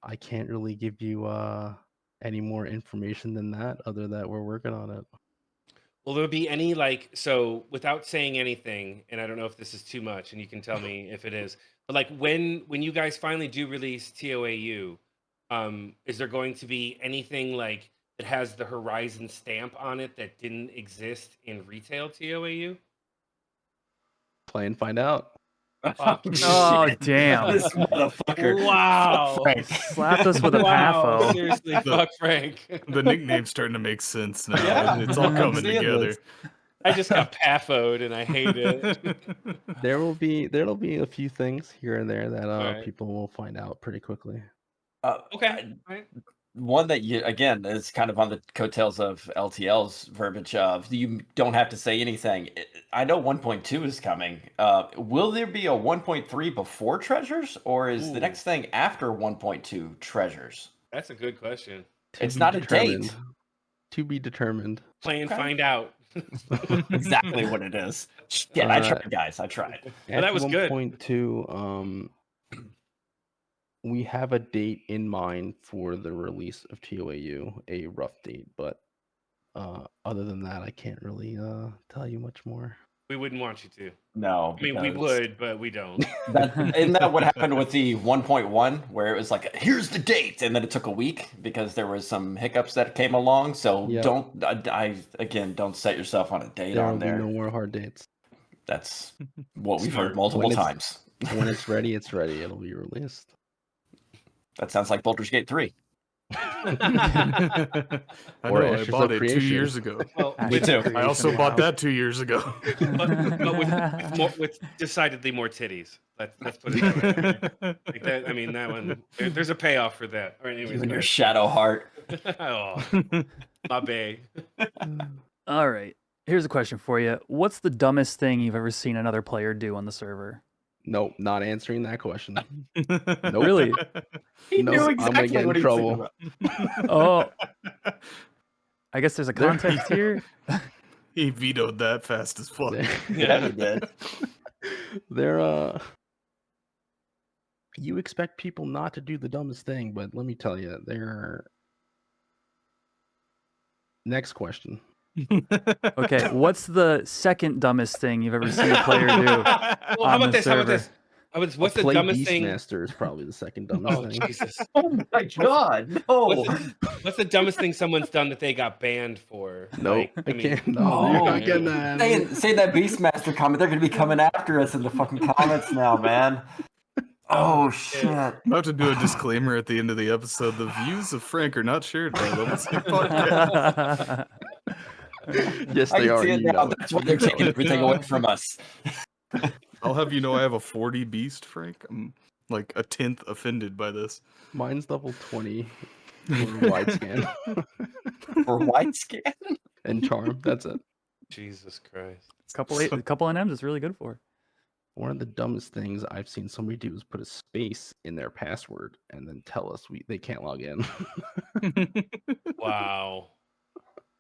I can't really give you any more information than that, other that we're working on it. Will there be any like so without saying anything, and I don't know if this is too much, and you can tell me if it is, but like when you guys finally do release TOAU, is there going to be anything like that has the Horizon stamp on it that didn't exist in retail TOAU? Play and find out. Oh, Oh, shit. damn. This motherfucker. Wow. Frank. Slapped us with a Wow, PAFO. seriously, fuck Frank. The nickname's starting to make sense now. Yeah, It's all I'm coming seeing together. this. I just got PAFO'd and I hate it. There'll be a few things here and there that Alright. people will find out pretty quickly. Okay. Alright. One that you again is kind of on the coattails of LTL's verbiage of you don't have to say anything. I know 1.2 is coming. Will there be a 1.3 before treasures, or is the Ooh. next thing after 1.2 treasures? That's a good question. To It's be not a determined. date. To be determined. Play and Okay. find out. Exactly what it is. Shit, I Uh, tried, guys. I tried. Well, that was good. 1.2, we have a date in mind for the release of TOAU, a rough date, but other than that, I can't really tell you much more. We wouldn't want you to. No, I mean, we because would, but we don't. isn't that what happened with the 1.1, where it was like, here's the date, and then it took a week because there was some hiccups that came along. So Yep. don't set yourself on a date There on will be there. no more hard dates. That's what we've Smart. heard multiple When it's- times. When it's ready, it's ready. It'll be released. That sounds like Baldur's Gate 3. I Or know, I Ashes bought of it 2 Creation. years ago. Well, Me with, too. I also bought that 2 years ago. but with decidedly more titties. Let's put it that way. Like that, I mean, that one. There's a payoff for that. All right, You anyways, and your guys. shadow heart. Oh, my bae. All right. Here's a question for you. What's the dumbest thing you've ever seen another player do on the server? Nope, not answering that question. Really? He No, knew I'm gonna exactly get what in he was thinking trouble. about. Oh, I guess there's a There- context here. He vetoed that fast as fuck. Yeah, he did. They're you expect people not to do the dumbest thing, but let me tell you, they're next question. Okay, what's the second dumbest thing you've ever seen a player do? Well, how on about the this? How about server? this? What's the Play dumbest thing? Beastmaster is probably the second dumbest Oh thing. Jesus! Oh my god, no. What's the dumbest thing someone's done that they got banned for? Nope, Like, I mean, can't. No, Oh, you're not getting that. Say that Beastmaster comment. They're going to be coming after us in the fucking comments now, man. Oh, shit. I have to do a disclaimer at the end of the episode. The views of Frank are not shared by the Listening Podcast. Yes, I they can are. see it You now. know it. That's why they're You know taking it. everything away from us. I'll have you know I have a 40 beast, Frank. I'm like a 10th offended by this. Mine's level 20 for wide scan For white skin? and charm. That's it. Jesus Christ! couple NMs is really good for. One of the dumbest things I've seen somebody do is put a space in their password and then tell us they can't log in. Wow.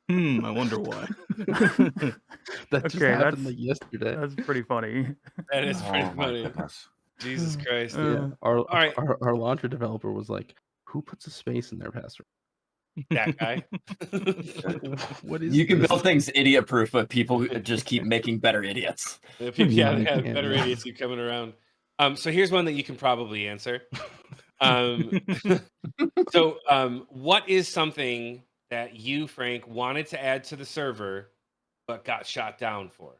I wonder why. That just Okay, happened like yesterday. That's pretty funny. That is pretty Oh, my funny. goodness. Jesus Christ. Yeah, Uh, our right. our launcher developer was like, "Who puts a space in their password? That guy. What is You can this?" build things idiot proof, but people just keep making better idiots. Yeah, people, yeah, No, they you have can't, better man. idiots keep coming around. So here's one that you can probably answer. What is something that you, Frank, wanted to add to the server but got shot down for?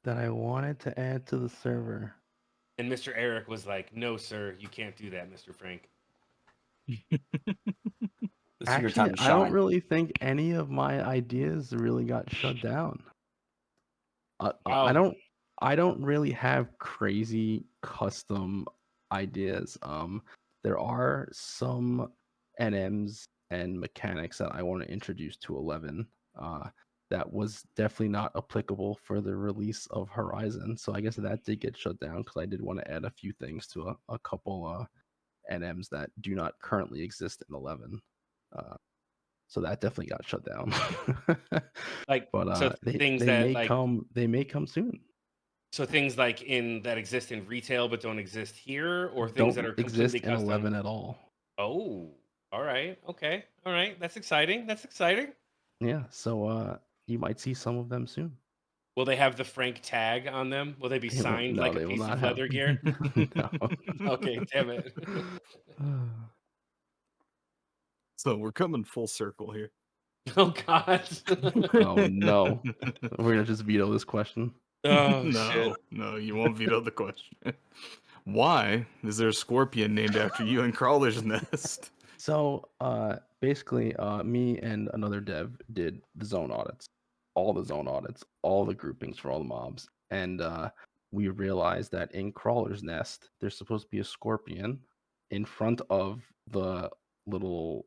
That I wanted to add to the server. And Mr. Eric was like, "No, sir, you can't do that, Mr. Frank." This is your Actually, time to I don't shine. really think any of my ideas really got shut down. I Wow. don't really have crazy custom ideas. There are some NMs and mechanics that I want to introduce to 11. That was definitely not applicable for the release of Horizon. So I guess that did get shut down because I did want to add a few things to a couple NMs that do not currently exist in 11. So that definitely got shut down. Like, But so they things that may like, come. They may come soon. so things like in that exist in retail but don't exist here, or things that Don't are exist completely in custom. 11 at all. Oh, all right, okay, all right. That's exciting. That's exciting. Yeah, so you might see some of them soon. Will they have the Frank tag on them? Will they be They will, signed no, like a they will piece not of have. leather gear? No. Okay, damn it. So we're coming full circle here. Oh God. Oh no, we're gonna just veto this question. Oh shit. No, you won't veto the question. Why is there a scorpion named after you in Crawler's Nest? So basically, me and another dev did the zone audits, all the groupings for all the mobs, and we realized that in Crawler's Nest, there's supposed to be a scorpion in front of the little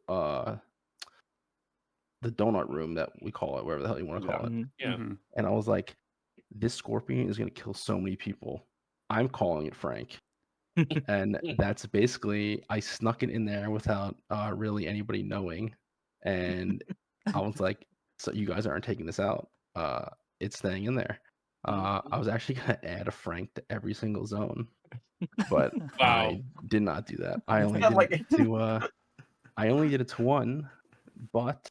the donut room that we call it, whatever the hell you want to call it. Yeah. And I was like, this scorpion is gonna kill so many people. I'm calling it Frank. And that's basically, I snuck it in there without really anybody knowing, and I was like, so you guys aren't taking this out, it's staying in there. I was actually gonna add a Frank to every single zone, but Wow. I did not do that. I only Not did like- it to I only did it to one, but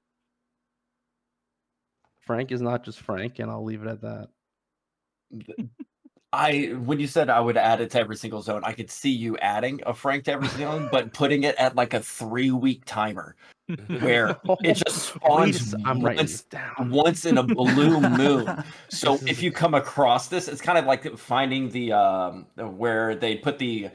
Frank is not just Frank, and I'll leave it at that. When you said I would add it to every single zone, I could see you adding a Frank to every zone, but putting it at like a 3-week timer where it just spawns I'm writing this down. once in a blue moon. So This is if you come across this, it's kind of like finding the where they put the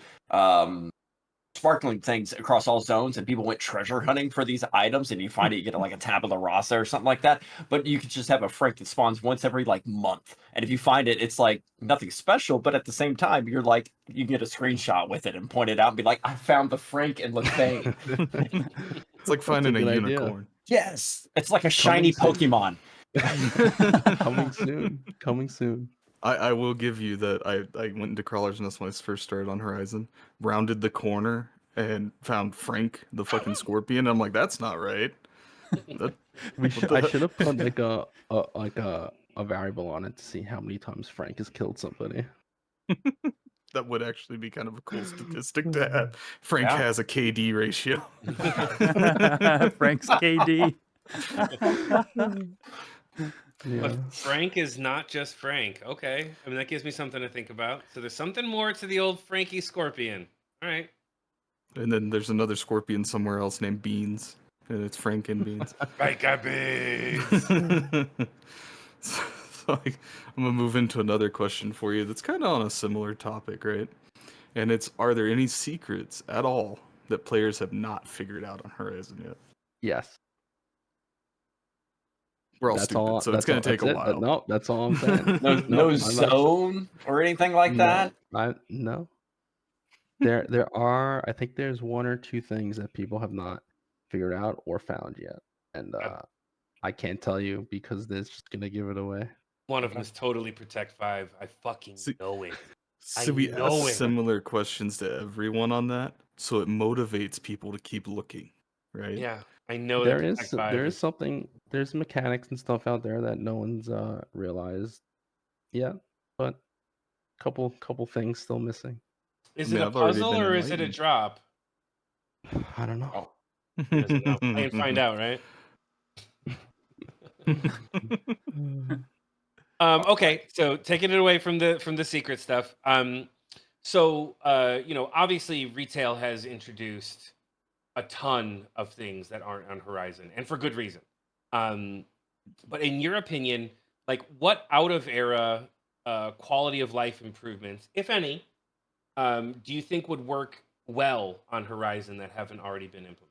sparkling things across all zones, and people went treasure hunting for these items, and you find it, you get like a tabula rasa or something like that. But you could just have a Frank that spawns once every like month, and if you find it, it's like nothing special, but at the same time, you're like, you get a screenshot with it and point it out and be like, I found the Frank in Lefane. It's like finding a good idea. unicorn. Yes, it's like a shiny soon. Pokemon. Coming soon. I will give you that I went into Crawler's Nest when I first started on Horizon, rounded the corner and found Frank the fucking scorpion. I'm like, that's not right. That, I should have put like a variable on it to see how many times Frank has killed somebody. that would actually be kind of a cool statistic to have. Frank Yeah. has a KD ratio. Frank's KD. Yeah. But Frank is not just Frank. Okay. I mean, that gives me something to think about. So there's something more to the old Frankie Scorpion. All right. And then there's another scorpion somewhere else named Beans. And it's Frank and Beans. Right, beans. So I'm gonna move into another question for you that's kind of on a similar topic, right? And it's, are there any secrets at all that players have not figured out on Horizon yet? Yes. We're all That's stupid, all. so it's gonna take a that's it. while. No, that's all I'm saying. No, No, I'm zone or anything like that. No. There are. I think there's one or two things that people have not figured out or found yet, and I can't tell you because they're just gonna give it away. One of them is totally Protect 5. I fucking See- know it. So I we know ask it. similar questions to everyone on that, so it motivates people to keep looking, right? Yeah, I know There that is Protect 5 there is something. There's mechanics and stuff out there that no one's realized yet, but couple things still missing. Is I mean, it a I've already puzzle been or is it a enlightened. drop? I don't know. Oh, He doesn't know. Play and find out, right? Okay, so taking it away from the secret stuff. So obviously retail has introduced a ton of things that aren't on Horizon, and for good reason. But in your opinion, like what out of era quality of life improvements, if any, do you think would work well on Horizon that haven't already been implemented?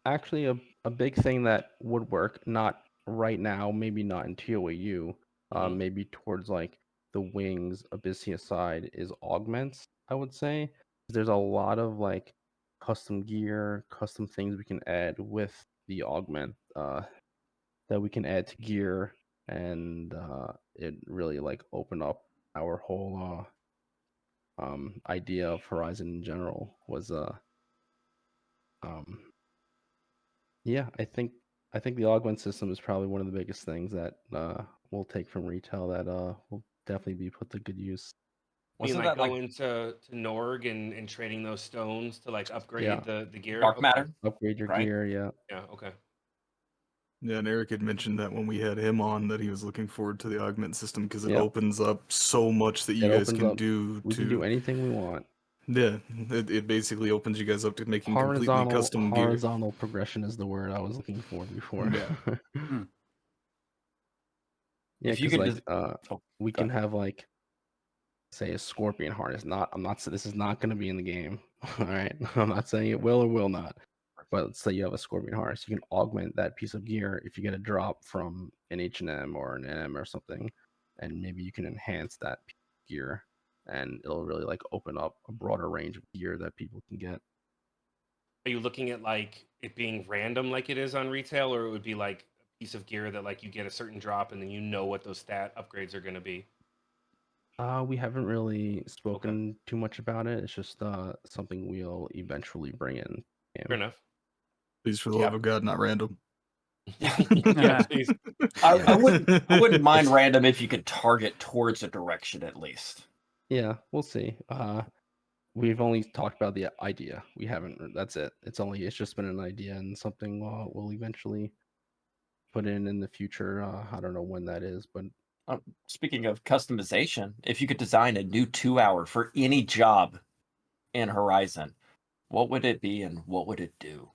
Actually, a big thing that would work, not right now, maybe not in TOAU, Mhm. maybe towards like the Wings Abyssia side is augments, I would say. There's a lot of like custom gear, custom things we can add with the augment that we can add to gear, and it really like open up our whole idea of Horizon in general was um yeah, I think the augment system is probably one of the biggest things that we'll take from retail that will definitely be put to good use. mean, Wasn't like that like going to Norg and trading those stones to like upgrade Yeah. the gear? dark Okay. matter? Upgrade your Right. gear, yeah. Yeah, okay. Yeah, and Eric had mentioned that when we had him on, that he was looking forward to the augment system because it Yep. opens up so much that you It guys opens can up. do We can do anything we want. Yeah, it basically opens you guys up to making completely custom gear. Horizontal progression is the word I was looking for before. Yeah. Yeah, If you because could like just we go can have like say a scorpion harness. I'm not this is not going to be in the game. All right, I'm not saying it will or will not. But let's say you have a scorpion harness, you can augment that piece of gear if you get a drop from an H&M or an NM or something, and maybe you can enhance that gear, and it'll really like open up a broader range of gear that people can get. Are you looking at like it being random like it is on retail, or it would be like a piece of gear that like you get a certain drop and then you know what those stat upgrades are going to be? We haven't really spoken too much about it. It's just something we'll eventually bring in. Fair enough. Please, for the love of God, not random. Yeah, please. I wouldn't mind random if you could target towards a direction at least. Yeah, we'll see. We've only talked about the idea. We haven't. That's it. It's just been an idea and something we'll eventually put in the future. I don't know when that is, but Speaking of customization, if you could design a new 2-hour for any job in Horizon, what would it be and what would it do?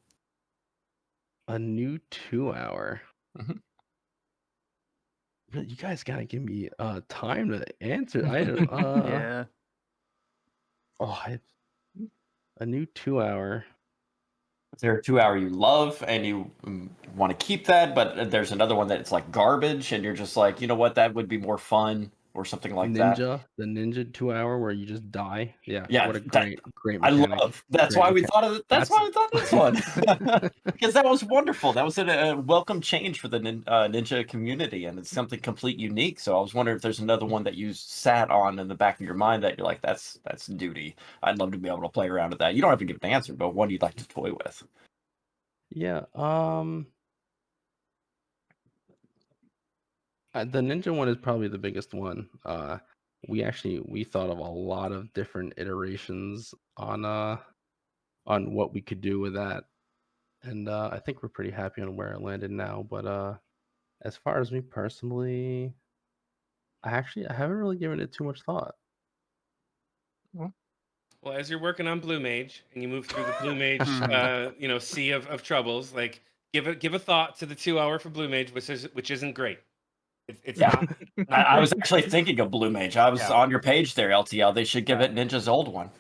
a new 2-hour. Mhm. You guys gotta give me time to answer. I Yeah. a new 2-hour. Is there a 2-hour you love and you want to keep that, but there's another one that it's like garbage and you're just like, you know what, that would be more fun or something like that? The ninja 2-hour where you just die. Yeah, Yeah, what a that- great I mechanic. love. That's Great why we mechanic. thought of it. That's why we thought of this one because that was wonderful. That was a welcome change for the ninja community, and it's something complete unique. So I was wondering if there's another one that you sat on in the back of your mind that you're like, that's duty. I'd love to be able to play around with that. You don't have to give an answer, but one you'd like to toy with. Yeah. The ninja one is probably the biggest one. We thought of a lot of different iterations on what we could do with that, and I think we're pretty happy on where it landed now. But as far as me personally, I haven't really given it too much thought. Well, as you're working on Blue Mage and you move through the Blue Mage, sea of troubles, like give a thought to the 2-hour for Blue Mage, which isn't great. It's Yeah. not I great. was actually thinking of Blue Mage. I was on your page there, LTL. They should give it Ninja's old one.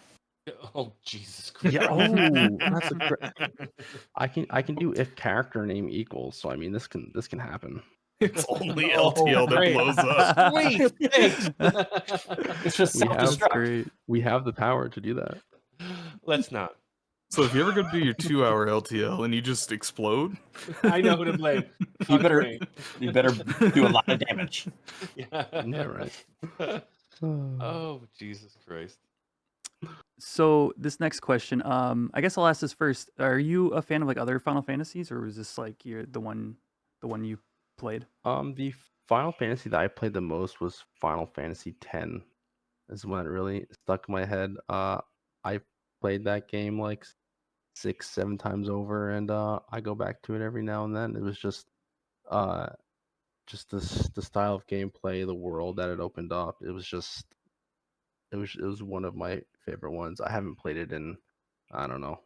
Oh Jesus Christ! Yeah. Oh, that's a great. I can do if character name equals. So I mean, this can happen. It's only Oh, LTL that great. blows up. Sweet, thanks. It's just We have- self-destruct. Great. We have the power to do that. Let's not. So if you ever go to do your 2-hour LTL and you just explode, I know who to blame. You Fuck better me. you better do a lot of damage. Yeah, right. Oh Jesus Christ! So this next question, I guess I'll ask this first. Are you a fan of like other Final Fantasies, or was this like the one you played? The Final Fantasy that I played the most was Final Fantasy X. Is when it really stuck in my head. I played that game like 6-7 times over, and I go back to it every now and then. It was just the style of gameplay, the world that it opened up. It was one of my favorite ones. I haven't played it in, I don't know,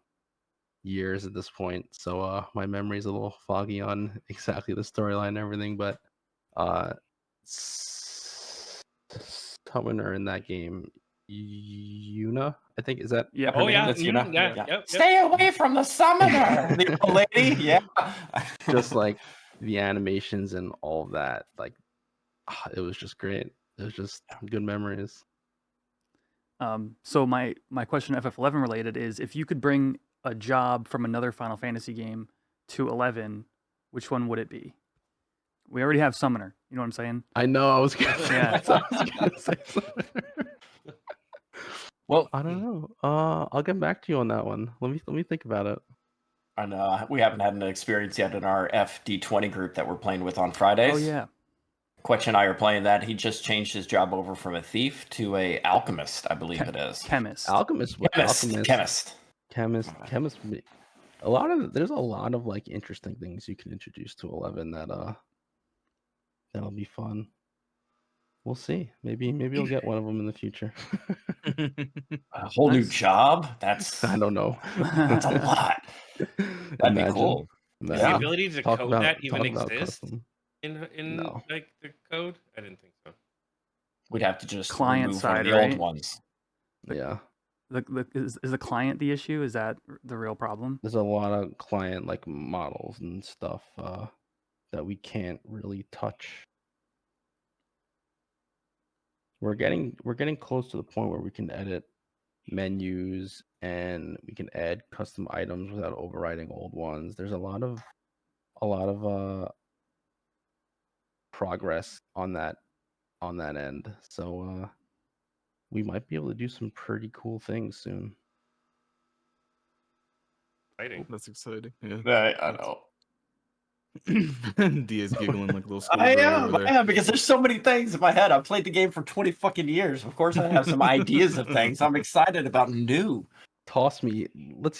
years at this point, so my memory's a little foggy on exactly the storyline and everything. But summoner in that game, Yuna, I think, is that Yeah. Oh yeah, That's Yuna. Yep. Stay away from the summoner, the old lady. Yeah. just like the animations and all of that, like it was just great. It was just good memories. So my question FF11 related is, if you could bring a job from another Final Fantasy game to 11, which one would it be? We already have Summoner. You know what I'm saying? I know. I was gonna say, Yeah. something. Well, I don't know. I'll get back to you on that one. Let me think about it. I know we haven't had an experience yet in our FD20 group that we're playing with on Fridays. Oh yeah. Quetch and I are playing that. He just changed his job over from a thief to a alchemist, I believe it is. Chemist. Alchemist. Chemist. There's a lot of like interesting things you can introduce to 11 that'll be fun. We'll see. Maybe you'll get one of them in the future. A whole new job? That's I don't know. that's a lot. That'd be cool. Does Yeah. the ability to code that even exist in No. like the code? I didn't think so. We'd have to just Client remove side, one of the right? old ones. Yeah. Is the client the issue? Is that the real problem? There's a lot of client like models and stuff that we can't really touch. We're getting close to the point where we can edit menus and we can add custom items without overriding old ones. There's a lot of progress on that end. So we might be able to do some pretty cool things soon. Exciting. That's exciting. Yeah. I know. Dia's giggling like a little I schoolgirl over there. am, because there's so many things in my head. I've played the game for 20 fucking years. Of course, I have some ideas of things I'm excited about new. Let's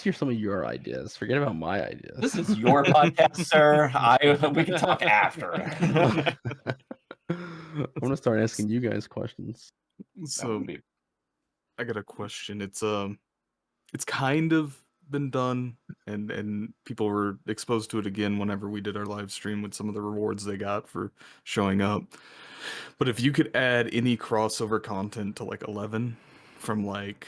hear some of your ideas. Forget about my ideas. This is your podcast, sir. We can talk after. I'm gonna start asking you guys questions. So I got a question. It's kind of been done, and people were exposed to it again whenever we did our live stream with some of the rewards they got for showing up. But if you could add any crossover content to like 11 from like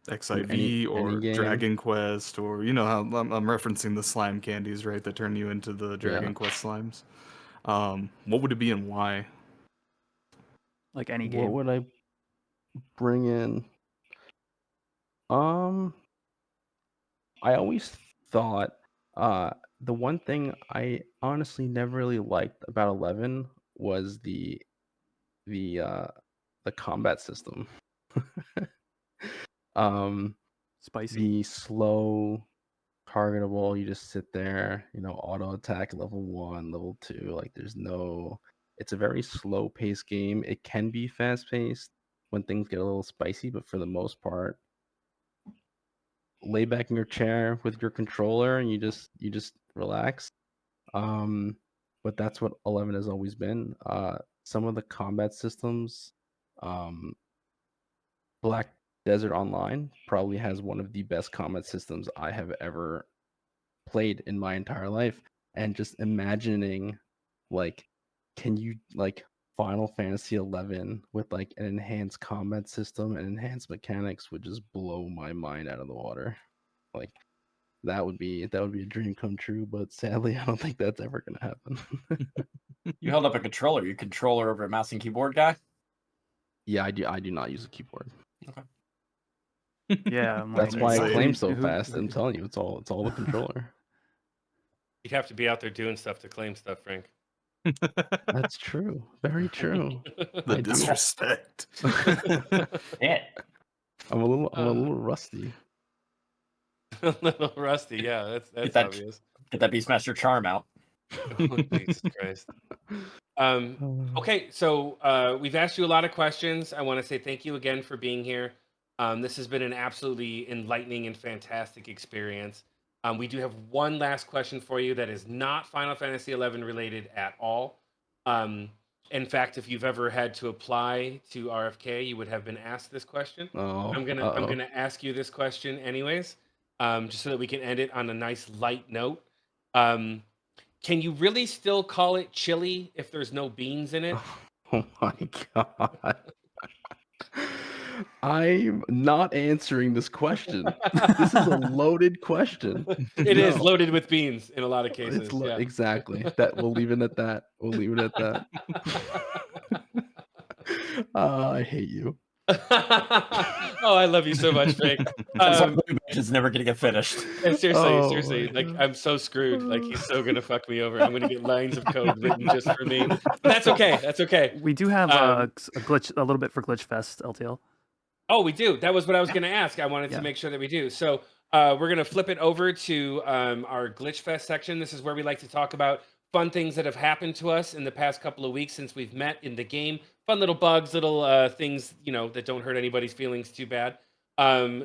XIV or any Dragon Quest, or you know how I'm referencing the slime candies, right, that turn you into the Dragon Quest slimes. What would it be and why? Like any game. What would I bring in? I always thought the one thing I honestly never really liked about 11 was the combat system. Spicy. The slow targetable, you just sit there, auto attack level 1, level 2, like it's a very slow paced game. It can be fast paced when things get a little spicy, but for the most part, lay back in your chair with your controller and you just relax. But that's what 11 has always been. Some of the combat systems, Black Desert Online probably has one of the best combat systems I have ever played in my entire life. And just imagining, like, can you like Final Fantasy 11 with like an enhanced combat system and enhanced mechanics would just blow my mind out of the water. Like that would be a dream come true, but sadly I don't think that's ever gonna happen. You held up a controller. You controller over a mouse and keyboard guy? Yeah, I do not use a keyboard. Okay. Yeah, I'm That's like, why so I claim so who- fast. I'm telling you, it's all the controller. You'd have to be out there doing stuff to claim stuff, Frank. That's true. Very true. The I do. disrespect. Yeah. I'm a little rusty. A little rusty, yeah. That's Get that- obvious. Get that Beastmaster charm out. Jesus Christ. Okay, so we've asked you a lot of questions. I want to say thank you again for being here. This has been an absolutely enlightening and fantastic experience. We do have one last question for you that is not Final Fantasy XI related at all. In fact, if you've ever had to apply to RFK, you would have been asked this question. I'm gonna ask you this question anyways, just so that we can end it on a nice light note. Can you really still call it chili if there's no beans in it? Oh my god. I'm not answering this question. This is a loaded question. It is loaded with beans in a lot of cases. Yeah. Exactly. That we'll leave it at that. I hate you. Oh, I love you so much, Frank. It's never gonna get finished. Seriously, like I'm so screwed. Like he's so gonna fuck me over. I'm gonna get lines of code written just for me. But that's okay. That's okay. We do have a glitch, a little bit for Glitch Fest, LTL. Oh, we do. That was what I was gonna ask. I wanted to make sure that we do. So we're gonna flip it over to our Glitch Fest section. This is where we like to talk about fun things that have happened to us in the past couple of weeks since we've met in the game. Fun little bugs, little things, that don't hurt anybody's feelings too bad.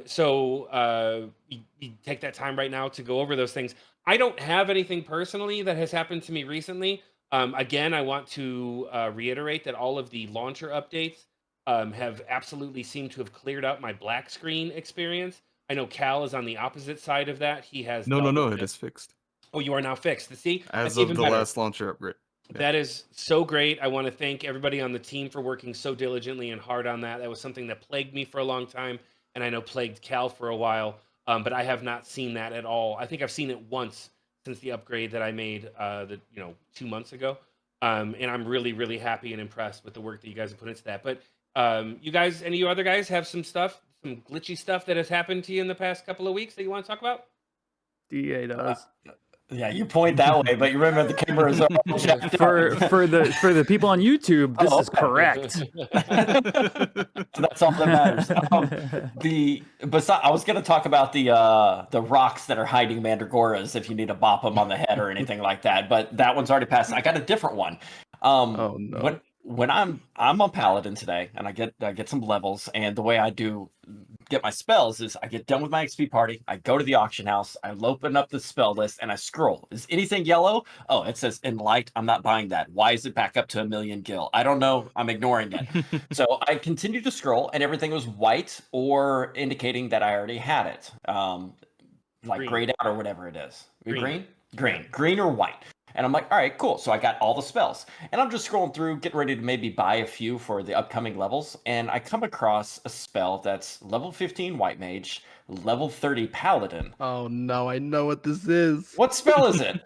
So we take that time right now to go over those things. I don't have anything personally that has happened to me recently. Again, I want to reiterate that all of the launcher updates have absolutely seemed to have cleared out my black screen experience. I know Cal is on the opposite side of that. He has No, dealt with it is fixed. Oh, you are now fixed. See, As that's of even the better. last launcher upgrade. Yeah. That is so great. I want to thank everybody on the team for working so diligently and hard on that. That was something that plagued me for a long time, and I know plagued Cal for a while. But I have not seen that at all. I think I've seen it once since the upgrade that I made, 2 months ago. And I'm really, really happy and impressed with the work that you guys have put into that. But you guys, any of you other guys, have some glitchy stuff that has happened to you in the past couple of weeks that you want to talk about? DA does. Yeah, you point that way, but you remember the cameras are all jacked up. For the people on YouTube, this Oh, is okay. correct. So that's all that matters. I was going to talk about the rocks that are hiding mandragoras if you need to bop them on the head or anything like that, but that one's already passed. I got a different one. Oh no. When I'm on Paladin today, and I get some levels, and the way I do get my spells is I get done with my XP party, I go to the auction house, I open up the spell list, and I scroll. Is anything yellow? Oh, it says in light. I'm not buying that. Why is it back up to 1,000,000 gil? I don't know. I'm ignoring it. So I continue to scroll, and everything was white or indicating that I already had it, like grayed out or whatever it is. Green or white. And I'm like, all right, cool. So I got all the spells. And I'm just scrolling through, getting ready to maybe buy a few for the upcoming levels. And I come across a spell that's level 15 White Mage, level 30 Paladin. Oh no, I know what this is. What spell is it?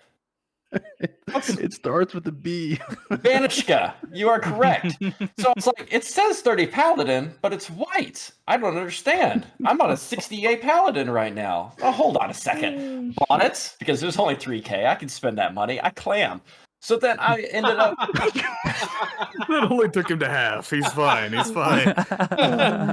It starts with a B. Banishka. You are correct. So I was like, it says 30 Paladin, but it's white. I don't understand. I'm on a 68 Paladin right now. Oh, hold on a second. Bought it because there's only 3K. I can spend that money. I clam. So then I ended up. That only took him to half. He's fine. He's fine.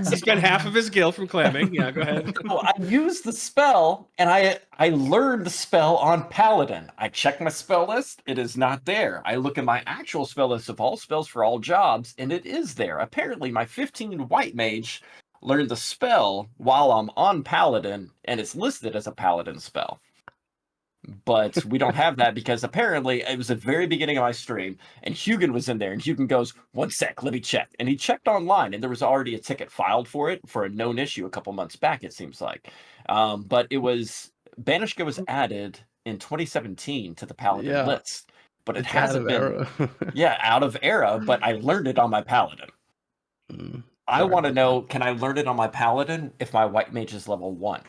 He spent half of his gil from clamming. Yeah, go ahead. Well, I used the spell, and I learned the spell on Paladin. I check my spell list. It is not there. I look at my actual spell list of all spells for all jobs, and it is there. Apparently, my 15 White Mage learned the spell while I'm on Paladin, and it's listed as a Paladin spell. But we don't have that because apparently it was the very beginning of my stream, and Hugin was in there, and Hugin goes, "1 sec, let me check." And he checked online, and there was already a ticket filed for it for a known issue a couple months back, it seems like. But it was Banishka was added in 2017 to the Paladin list, but it hasn't been out of era. But I learned it on my Paladin. I want to know: can I learn it on my Paladin if my White Mage is level 1?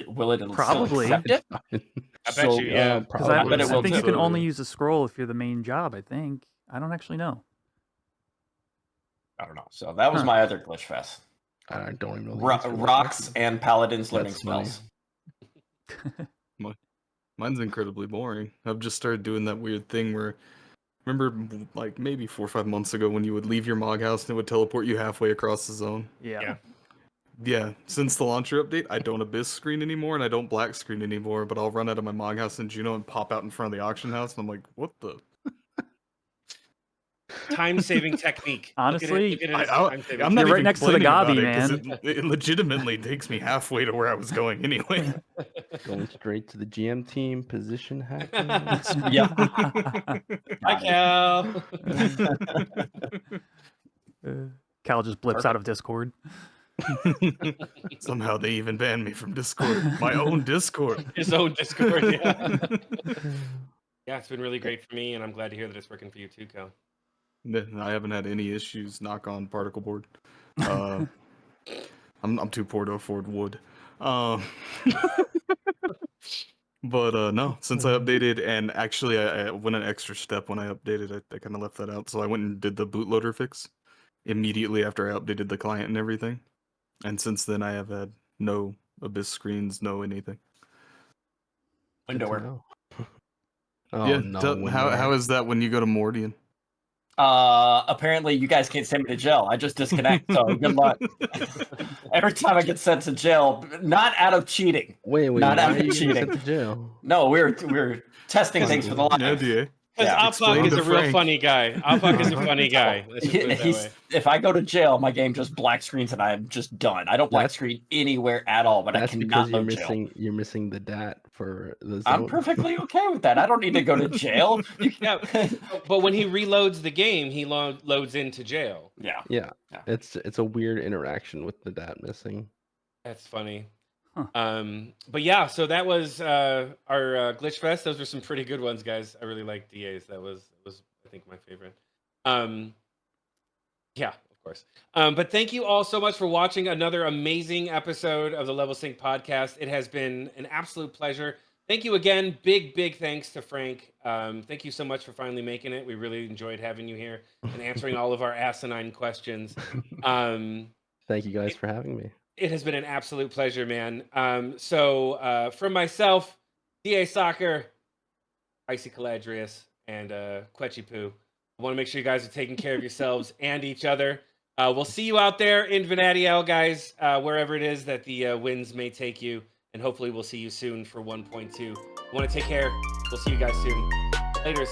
Will it Probably. still accept it? I bet you, yeah. Because I bet it will think you too. can only use a scroll if you're the main job. I think. I don't actually know. I don't know. So that was my other glitch fest. I don't even know. Rocks and Paladins learning That's funny. spells. Mine's incredibly boring. I've just started doing that weird thing where, remember, like maybe 4 or 5 months ago when you would leave your Mog house and it would teleport you halfway across the zone? Yeah, since the launcher update, I don't abyss screen anymore and I don't black screen anymore, but I'll run out of my Mog house in Juno and pop out in front of the auction house, and I'm like, what the? Time-saving technique. Honestly, look at it as time-saving. I'm not You're right even next to the complaining Gabi, about it, 'cause it legitimately takes me halfway to where I was going anyway. Going straight to the GM team, position hacking. Yep. Hi, Cal. Cal just blips out of Discord. Somehow they even banned me from Discord. My own Discord. His own Discord, yeah. Yeah, it's been really great for me, and I'm glad to hear that it's working for you too, Cal. I haven't had any issues. Knock on particle board. I'm too poor to afford wood. But no, since I updated, and actually I went an extra step when I updated. I kind of left that out. So I went and did the bootloader fix immediately after I updated the client and everything. And since then, I have had no abyss screens, no anything. Windower. Oh yeah. no! How is that when you go to Mordian? Apparently you guys can't send me to jail. I just disconnect. So good luck. Every time I get sent to jail, not out of cheating. Wait, Not why out are of you getting cheating. sent to jail? No, we're testing things for the live. Yeah, DA. Because Yeah. Explain Apok is to a real Frank. funny guy. Apok is a funny guy. Let's just put it that way. If I go to jail, my game just black screens and I'm just done. I don't black That's- screen anywhere at all, but I That's cannot because go you're to jail. you're missing the DAT for the zone. I'm perfectly okay with that. I don't need to go to jail. Yeah, but when he reloads the game, he loads into jail. Yeah. Yeah, Yeah. it's a weird interaction with the DAT missing. That's funny. Huh. But yeah, so that was our Glitch Fest. Those were some pretty good ones, guys. I really like DA's. That was I think my favorite. Yeah, of course. But thank you all so much for watching another amazing episode of the Level Sync podcast. It has been an absolute pleasure. Thank you again. Big thanks to Frank. Thank you so much for finally making it. We really enjoyed having you here and answering all of our asinine questions. Thank you guys for having me. It has been an absolute pleasure, man. So from myself, DA Soccer, Icy Caladrius, and Quetchy Poo, I want to make sure you guys are taking care of yourselves and each other. We'll see you out there in Venatiel, guys, wherever it is that the winds may take you. And hopefully we'll see you soon for 1.2. Want to take care. We'll see you guys soon. Laters.